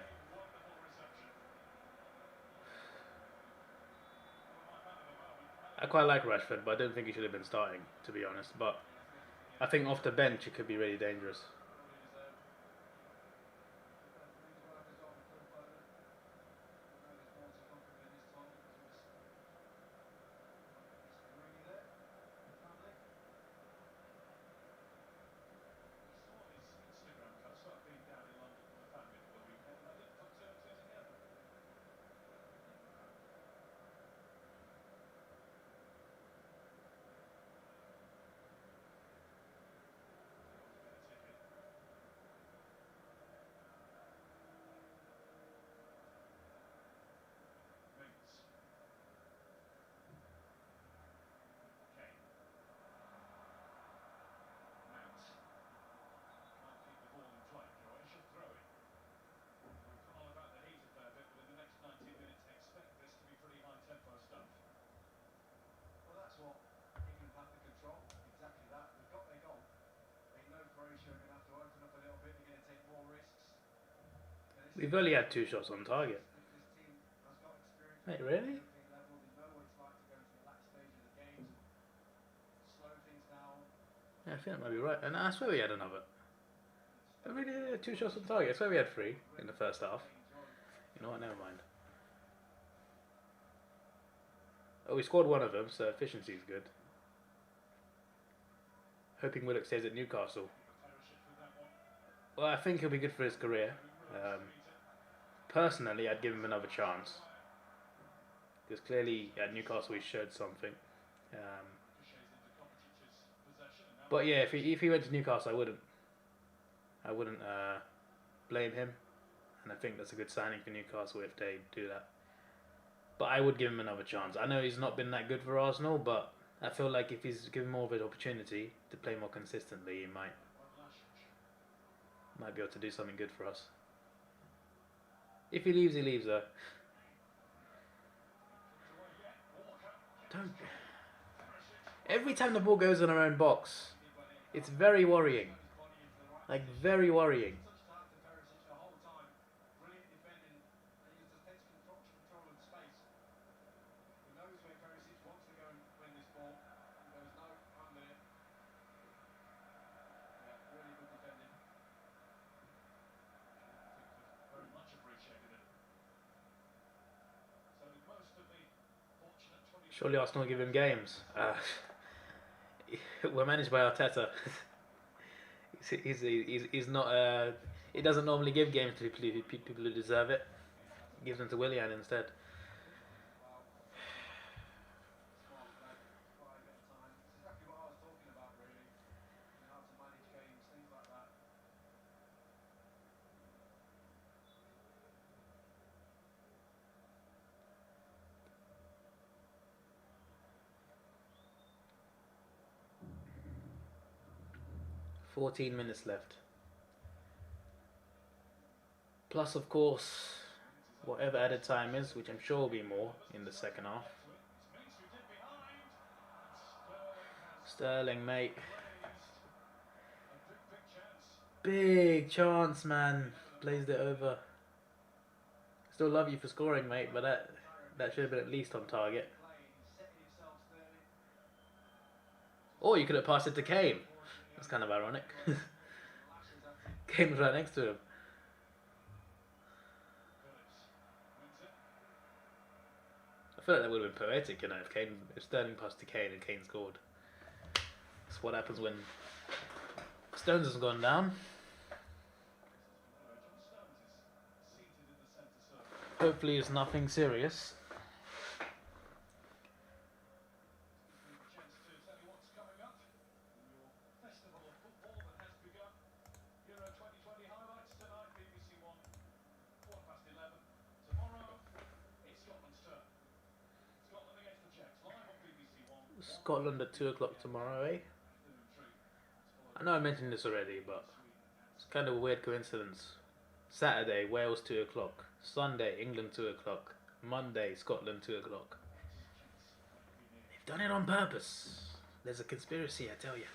I quite like Rashford, but I don't think he should have been starting, to be honest. But I think off the bench it could be really dangerous. We've only had 2 shots on target. Wait, really? think that might be right. And I swear we had another. I really had 2 shots on target. I swear we had 3 in the first half. You know what? Never mind. Oh, we scored one of them, so efficiency is good. Hoping Willock stays at Newcastle. Well, I think he'll be good for his career. Personally, I'd give him another chance. Because clearly at Newcastle he showed something. But yeah, if he went to Newcastle, I wouldn't blame him, and I think that's a good signing for Newcastle if they do that. But I would give him another chance. I know he's not been that good for Arsenal, but I feel like if he's given more of an opportunity to play more consistently, he might be able to do something good for us. If he leaves, he leaves though. Don't. Every time the ball goes in our own box, it's very worrying. Like, very worrying. Surely Arsenal give him games. We're managed by Arteta. he's not. He doesn't normally give games to people who deserve it. He gives them to Willian instead. "14 minutes left. Plus, of course, whatever added time is, which I'm sure will be more in the second half. Sterling, mate. Big chance, man. Blazed it over. Still love you for scoring, mate, but that should have been at least on target. Or you could have passed it to Kane. That's kind of ironic. Kane was right next to him. I feel like that would have been poetic, you know, if Sterling passed to Kane and Kane scored. That's what happens when Stones has gone down. Hopefully it's nothing serious. Scotland at 2 o'clock tomorrow, eh? I know I mentioned this already, but it's kind of a weird coincidence. Saturday, Wales 2 o'clock. Sunday, England 2 o'clock. Monday, Scotland 2 o'clock. They've done it on purpose. There's a conspiracy, I tell you.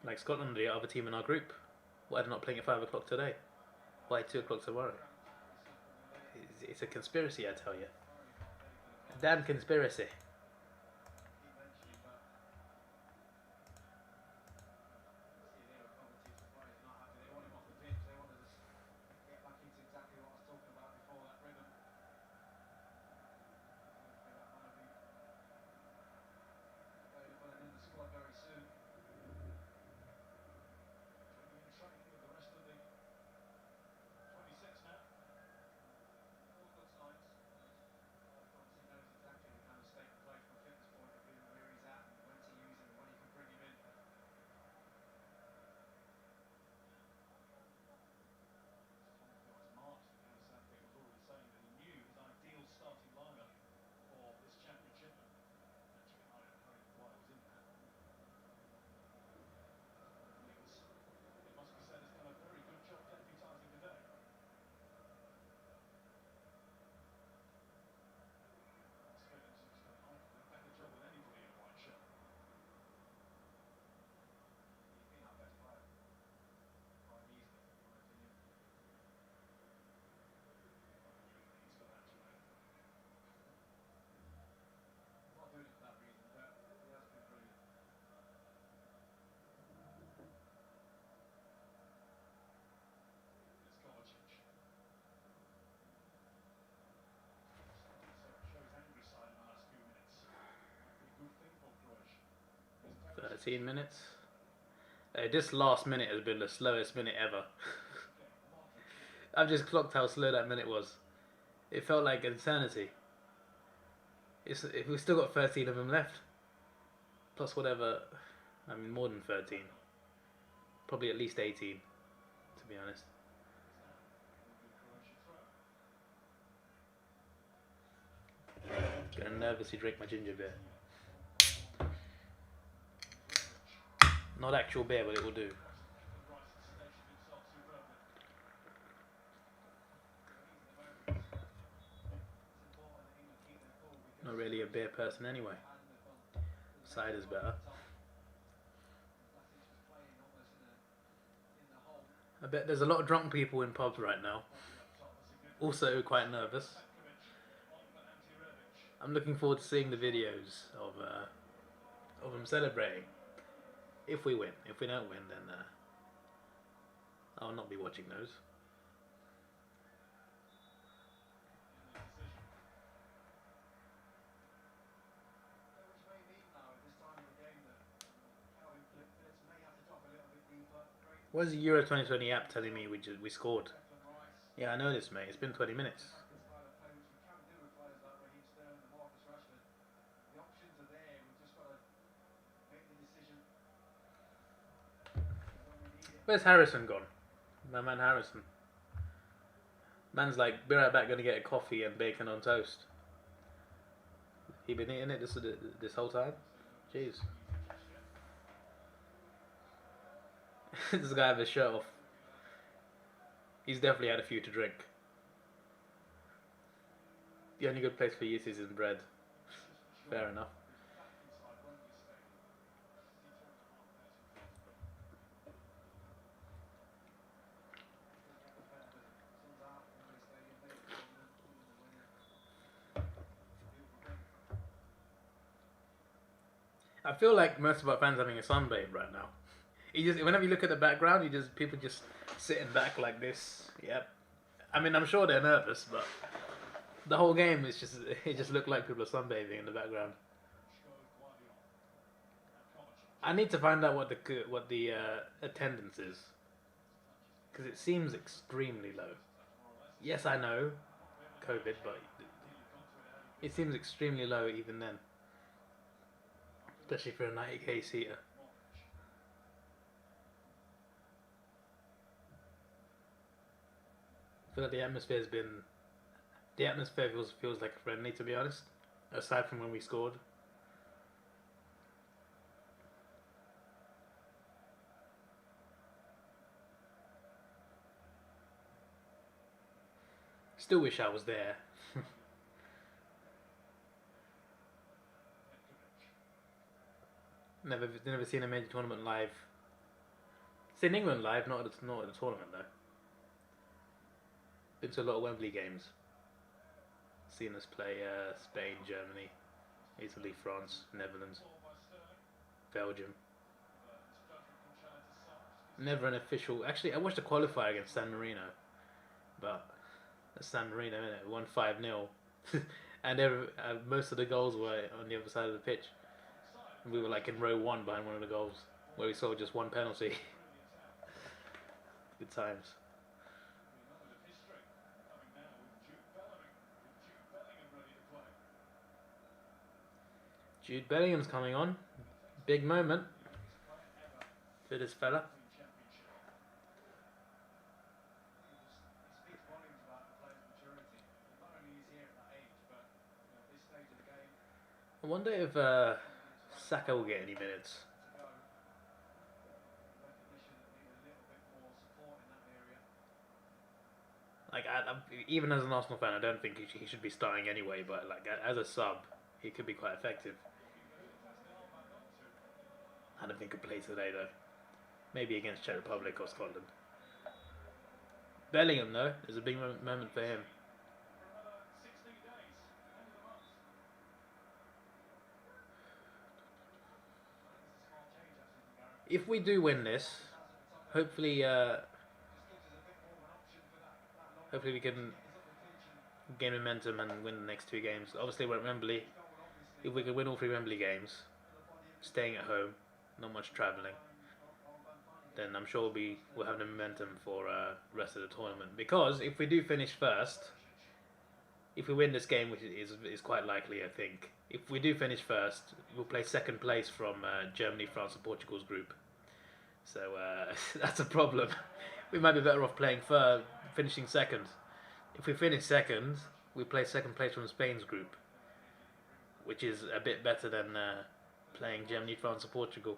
Like Scotland, the other team in our group. Why are they not playing at 5 o'clock today? Why 2 o'clock tomorrow? It's a conspiracy, I tell you. A damn conspiracy. 13 minutes. This last minute has been the slowest minute ever. I've just clocked how slow that minute was. It felt like an eternity. We've still got 13 of them left. Plus whatever, I mean more than 13. Probably at least 18, to be honest. Gonna nervously drink my ginger beer. Not actual beer, but it will do. Not really a beer person anyway. Cider's better. I bet there's a lot of drunk people in pubs right now. Also quite nervous. I'm looking forward to seeing the videos of them celebrating. If we win. If we don't win, then I'll not be watching those. Where's the Euro 2020 app telling me we scored? Yeah, I know this, mate. It's been 20 minutes. Where's Harrison gone? My man Harrison. Man's like, be right back, gonna get a coffee and bacon on toast. He been eating it this whole time? Jeez. This guy have his shirt off. He's definitely had a few to drink. The only good place for yeast is in bread. Fair enough. I feel like most of our fans are having a sunbathe right now. Whenever you look at the background, people just sitting back like this. Yep. I mean, I'm sure they're nervous, but the whole game it just looked like people are sunbathing in the background. I need to find out what the attendance is, because it seems extremely low. Yes, I know, COVID, but it seems extremely low even then, especially for a 90k seater. I feel like the atmosphere feels like friendly, to be honest, aside from when we scored. Still wish I was there. Never seen a major tournament live. Seen England live, not at the tournament though. Been to a lot of Wembley games. Seen us play Spain, Germany, Italy, France, Netherlands, Belgium. Never an official. Actually, I watched a qualifier against San Marino, but that's San Marino, innit? Won 5-0, and most of the goals were on the other side of the pitch. And we were like in row 1 behind one of the goals, where we saw just one penalty. Good times. Jude Bellingham's coming on. Big moment for this fella. I wonder if Saka will get any minutes. Like, even as an Arsenal fan, I don't think he should be starting anyway. But like as a sub, he could be quite effective. I don't think he'll play today though. Maybe against Czech Republic or Scotland. Bellingham though, is a big moment for him. If we do win this, hopefully we can gain momentum and win the next 2 games. Obviously we're at Wembley. If we could win all 3 Wembley games, staying at home, not much travelling, then I'm sure we'll have the momentum for rest of the tournament. Because if we do finish first, if we win this game, which is quite likely, I think, if we do finish first, we'll play second place from Germany, France, and Portugal's group. So that's a problem. We might be better off playing finishing second. If we finish second, we play second place from Spain's group, which is a bit better than playing Germany, France, or Portugal.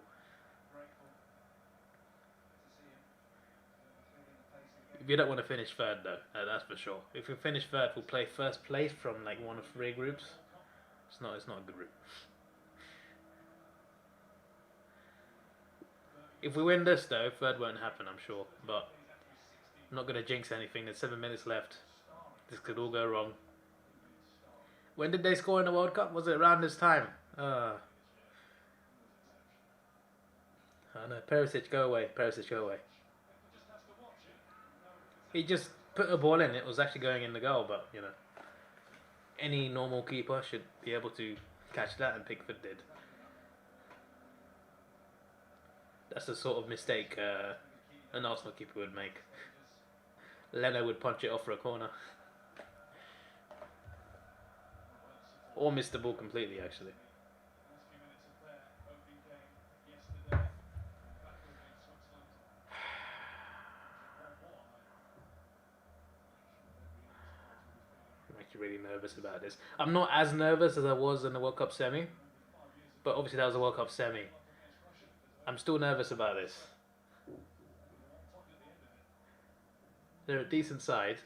We don't want to finish third though, that's for sure. If we finish third, we'll play first place from like one of 3 groups. It's not a good group. If we win this though, third won't happen, I'm sure. But I'm not going to jinx anything. There's 7 minutes left. This could all go wrong. When did they score in the World Cup? Was it around this time? Oh no, Perisic, go away. Perisic, go away. He just put a ball in. It was actually going in the goal, but you know, any normal keeper should be able to catch that, and Pickford did. That's the sort of mistake an Arsenal keeper would make. Leno would punch it off for a corner. Or miss the ball completely, actually. I'm actually really nervous about this. I'm not as nervous as I was in the World Cup semi, but obviously that was a World Cup semi. I'm still nervous about this. They're a decent side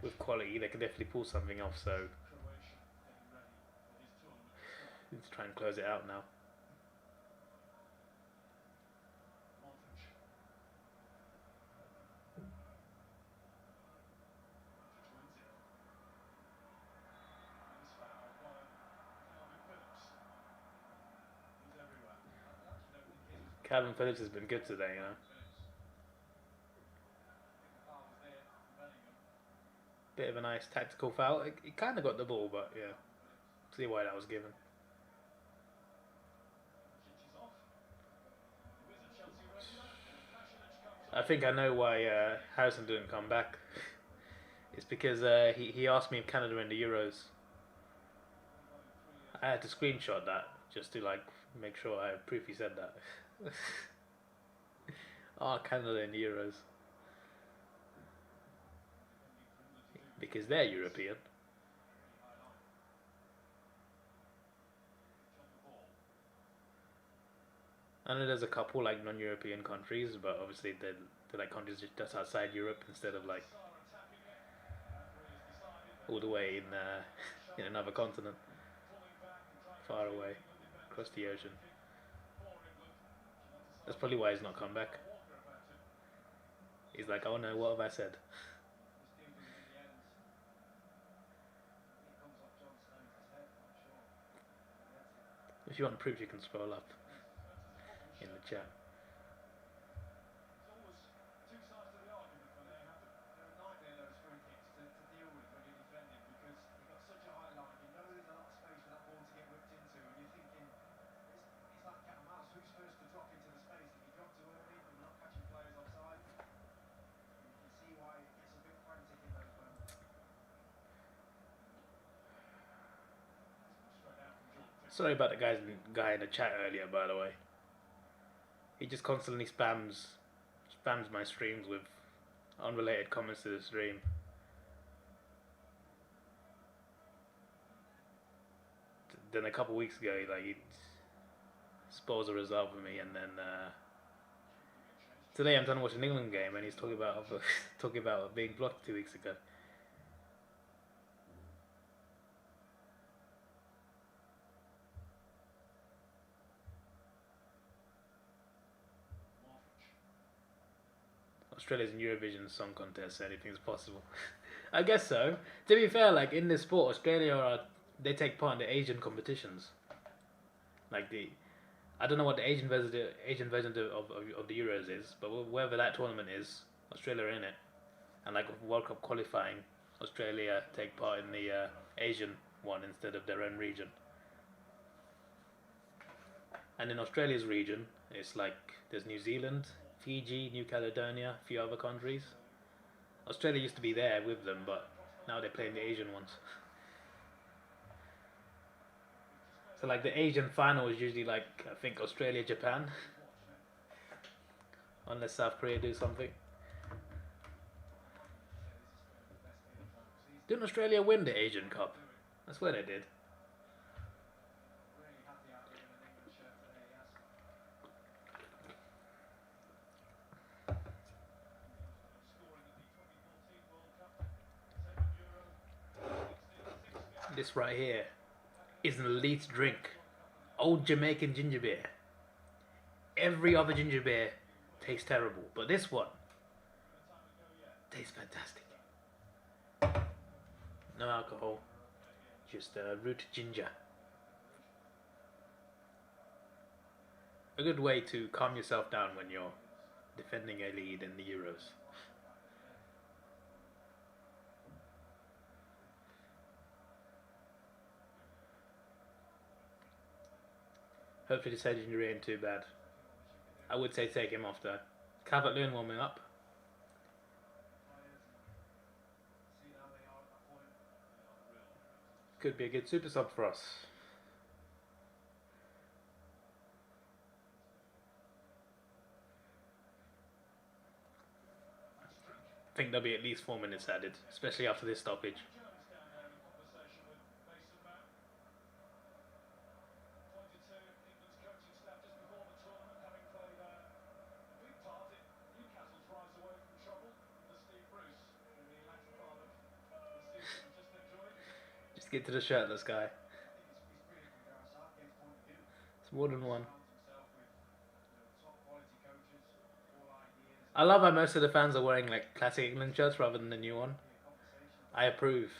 with quality. They can definitely pull something off, so let's try and close it out now. Calvin Phillips has been good today, you know. Bit of a nice tactical foul. It kind of got the ball, but yeah, see why that was given. I think I know why Harrison didn't come back. It's because he asked me if Canada in the Euros. I had to screenshot that just to like make sure I have proof he said that. Oh, Canada in the Euros. Because they're European. I know there's a couple like non-European countries, but obviously they're like countries just outside Europe instead of like all the way in another continent, far away, across the ocean. That's probably why he's not come back. He's like, oh no, what have I said? If you want proof, you can scroll up in the chat. Sorry about the guy in the chat earlier, by the way. He just constantly spams my streams with unrelated comments to the stream. Then a couple weeks ago, he spoils a result for me, and then today I'm trying to watch an England game, and he's talking about being blocked 2 weeks ago. Australia's in Eurovision Song Contest, so anything's possible. I guess so. To be fair, like in this sport, Australia they take part in the Asian competitions. Like I don't know what the Asian version of the Euros is, but wherever that tournament is, Australia are in it. And like World Cup qualifying, Australia take part in the Asian one instead of their own region. And in Australia's region, it's like there's New Zealand, Fiji, New Caledonia, a few other countries. Australia used to be there with them, but now they're playing the Asian ones. So like the Asian final is usually like, I think, Australia, Japan. Unless South Korea do something. Didn't Australia win the Asian Cup? I swear they did. This right here is an elite drink. Old Jamaican ginger beer. Every other ginger beer tastes terrible, but this one tastes fantastic. No alcohol, just root ginger. A good way to calm yourself down when you're defending a lead in the Euros. Hopefully this ginger ain't too bad. I would say take him off though. Calvert-Lewin warming up. Could be a good super sub for us. I think there'll be at least 4 minutes added, especially after this stoppage. Just get to the shirtless guy. It's more than one. I love how most of the fans are wearing like classic England shirts rather than the new one. I approve.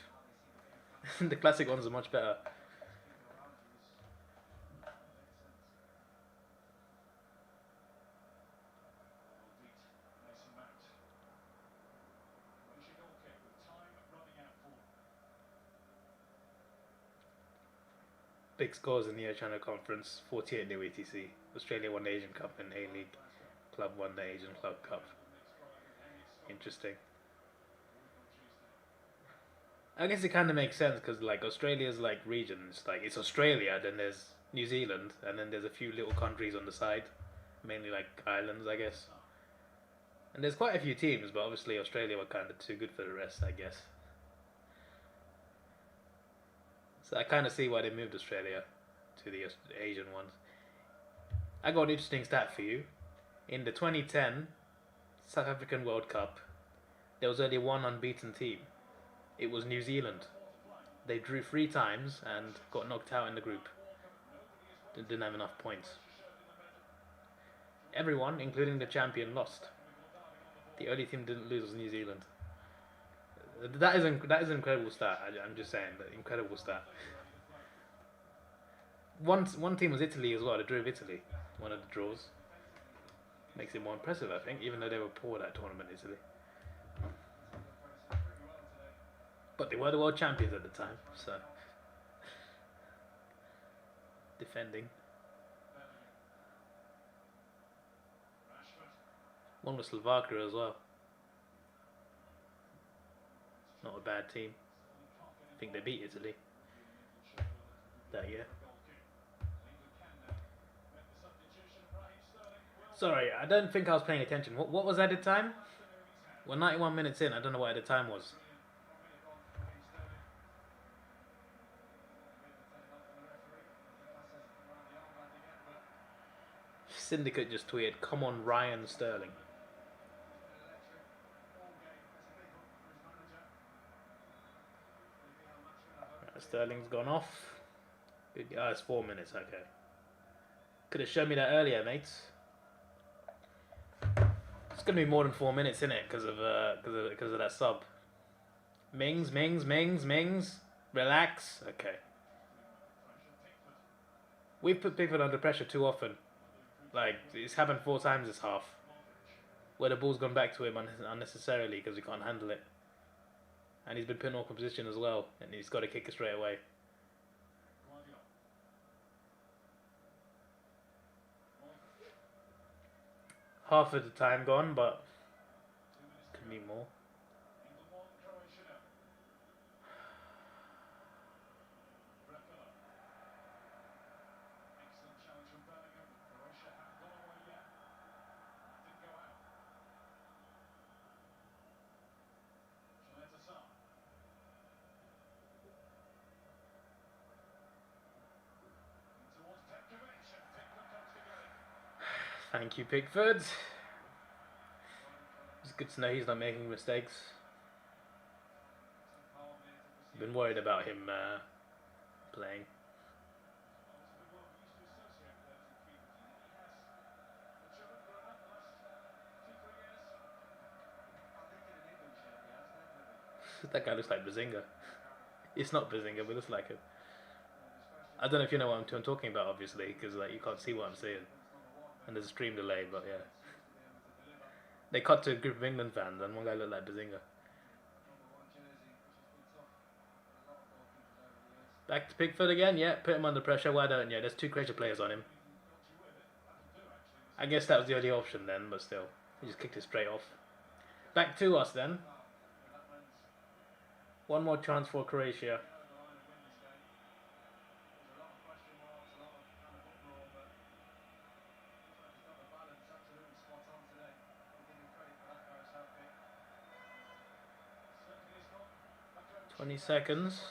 The classic ones are much better. Big scores in the Oceania Conference, 48-0 ETC. Australia won the Asian Cup and A-League Club won the Asian Club Cup. Interesting. I guess it kind of makes sense because like Australia's like regions, like it's Australia, then there's New Zealand, and then there's a few little countries on the side, mainly like islands, I guess. And there's quite a few teams, but obviously Australia were kind of too good for the rest, I guess. So I kind of see why they moved Australia to the Asian ones. I got an interesting stat for you. In the 2010 South African World Cup, there was only one unbeaten team. It was New Zealand. They drew 3 times and got knocked out in the group. Didn't have enough points. Everyone, including the champion, lost. The only team that didn't lose was New Zealand. That is an incredible stat. I'm just saying, that incredible stat. One team was Italy as well. They drew with Italy. One of the draws makes it more impressive, I think, even though they were poor that tournament, Italy. But they were the world champions at the time, so defending. One was Slovakia as well. Not a bad team. I think they beat Italy that year. Sorry, I don't think I was paying attention. What was added time? We're 91 minutes in. I don't know what added time was. Syndicate just tweeted, "Come on, Ryan Sterling." Right, Sterling's gone off. It's 4 minutes. Okay. Could have shown me that earlier, mates. It's gonna be more than 4 minutes, isn't it? Because of that sub. Mings. Relax. Okay. We've put Pickford under pressure too often. Like, it's happened 4 times this half, where the ball's gone back to him unnecessarily because he can't handle it. And he's been put in awkward position as well, and he's got to kick it straight away. half of the time gone, but could be more. Thank you, Pickford. It's good to know he's not making mistakes. I've been worried about him playing. That guy looks like Bazinga. It's not Bazinga, but it looks like it. I don't know if you know what I'm talking about, obviously, because like you can't see what I'm saying, and there's a stream delay. But yeah, they cut to a group of England fans, and one guy looked like Bazinga. Back to Pickford again. Yeah, put him under pressure. Why don't you? There's 2 Croatia players on him. I guess that was the only option then, but still, he just kicked it straight off. Back to us then. One more chance for Croatia. "20 seconds.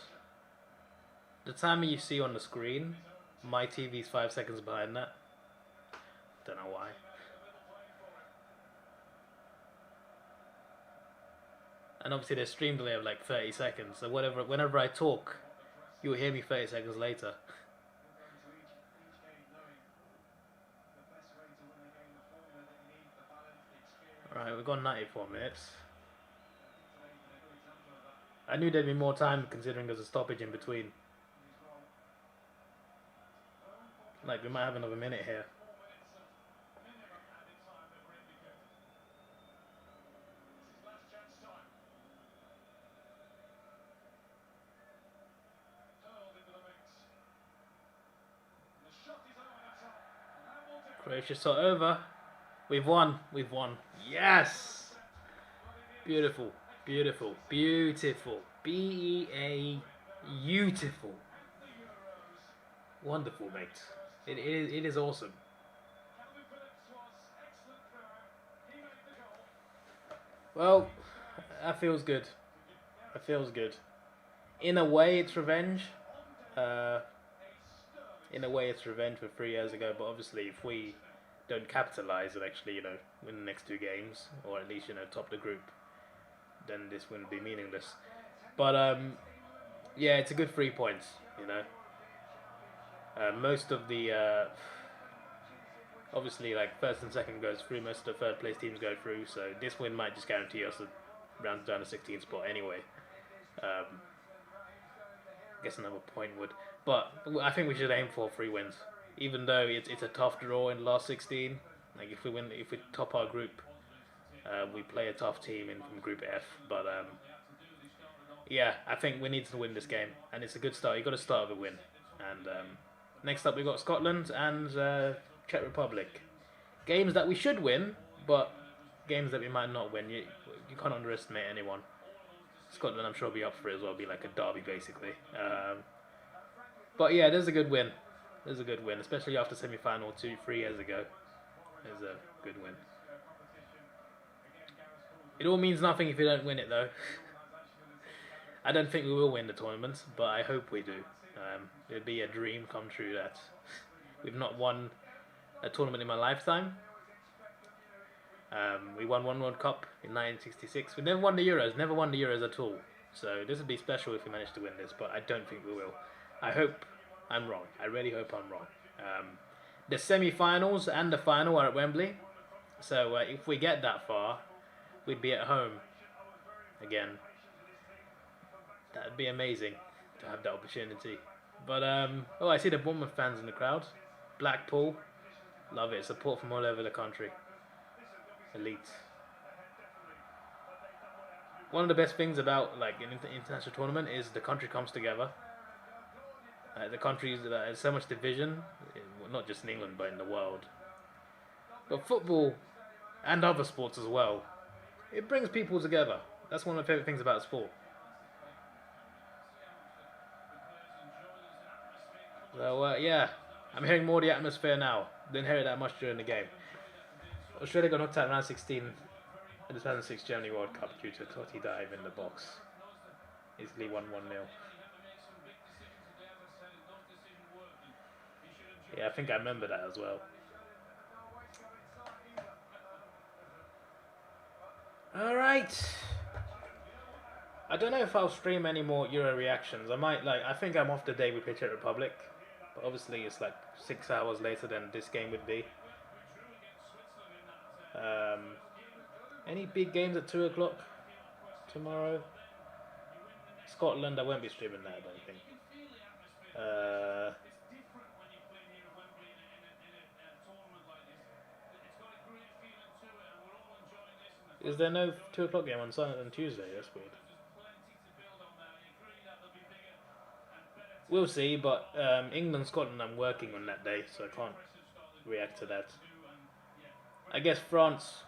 The timer you see on the screen, my TV's 5 seconds behind that. Don't know why. And obviously there's stream delay of like 30 seconds, so whenever I talk, you'll hear me 30 seconds later. Alright, we've got 94 minutes. I knew there'd be more time considering there's a stoppage in between. Like, we might have another minute here. Croatia shot over. We've won. We've won. Yes! Beautiful. Beautiful. Beautiful. B-E-A. Beautiful. Wonderful, mate. It is awesome. Well, that feels good. That feels good. In a way, it's revenge. In a way, it's revenge for 3 years ago. But obviously, if we don't capitalise and actually, win the next 2 games, or at least, top the group, then this wouldn't be meaningless. But yeah, it's a good 3 points. Most of the obviously, like, first and second goes through. Most of the third place teams go through. So this win might just guarantee us a round down to 16th spot anyway. I guess another point would, but I think we should aim for 3 wins. Even though it's a tough draw in the last 16. Like if we top our group, we play a tough team from Group F. But yeah, I think we need to win this game, and it's a good start. You got to start with a win. And next up, we got Scotland and Czech Republic. Games that we should win, but games that we might not win. You can't underestimate anyone. Scotland, I'm sure, will be up for it as well. It'll be like a derby, basically. But yeah, there's a good win. There's a good win, especially after semi-final 3 years ago. There's a good win. It all means nothing if you don't win it, though. I don't think we will win the tournament, but I hope we do. It'd be a dream come true that we've not won a tournament in my lifetime. We won 1 World Cup in 1966. We never won the Euros, never won the Euros at all. So this would be special if we manage to win this, but I don't think we will. I hope I'm wrong. I really hope I'm wrong. The semi-finals and the final are at Wembley. So if we get that far, we'd be at home again. That'd be amazing to have that opportunity. But oh, I see the Bournemouth fans in the crowd. Blackpool, love it. Support from all over the country. Elite. One of the best things about like an international tournament is the country comes together. The countries that there's so much division, not just in England but in the world. But football and other sports as well. It brings people together. That's one of my favourite things about sport. So yeah, I'm hearing more of the atmosphere now. Didn't hear it that much during the game. Australia got knocked out in round 16 in the 2006 Germany World Cup due to a Totti dive in the box. Easily 1-1-0. Yeah, I think I remember that as well. Alright. I don't know if I'll stream any more Euro reactions. I might I think I'm off the day we play Czech Republic. But obviously it's like 6 hours later than this game would be. Any big games at 2 o'clock tomorrow? Scotland, I won't be streaming that, I don't think. Is there no 2 o'clock game on Tuesday? That's weird. We'll see, but England, Scotland, I'm working on that day, so I can't react to that. I guess France,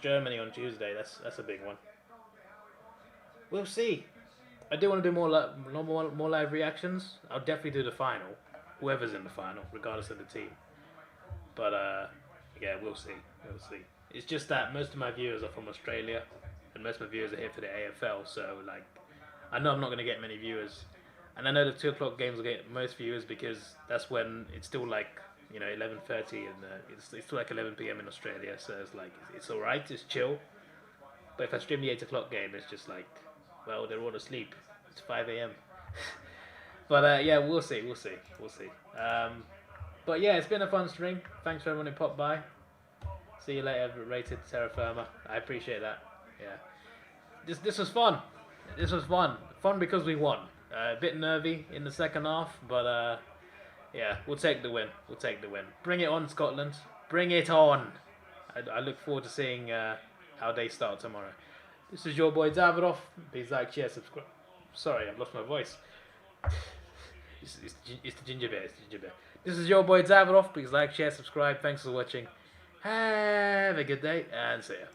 Germany on Tuesday. That's a big one. We'll see. I do want to do more live reactions. I'll definitely do the final, whoever's in the final, regardless of the team. But yeah, we'll see. It's just that most of my viewers are from Australia, and most of my viewers are here for the AFL. So I know I'm not going to get many viewers, and I know the 2 o'clock games will get most viewers because that's when it's still 11:30 and it's still 11 p.m. in Australia. So it's alright, it's chill. But if I stream the 8 o'clock game, it's just well, they're all asleep. It's 5 a.m. But yeah, we'll see. But yeah, it's been a fun stream. Thanks for everyone who popped by. See you later, rated Terra Firma. I appreciate that. Yeah, this was fun. Fun because we won. A bit nervy in the second half, but yeah, we'll take the win. Bring it on, Scotland. Bring it on. I look forward to seeing how they start tomorrow. This is your boy Davidoff. Please like, share, subscribe. Sorry, I've lost my voice. It's the ginger bear. This is your boy Davidoff. Please like, share, subscribe. Thanks for watching. Have a good day and see ya.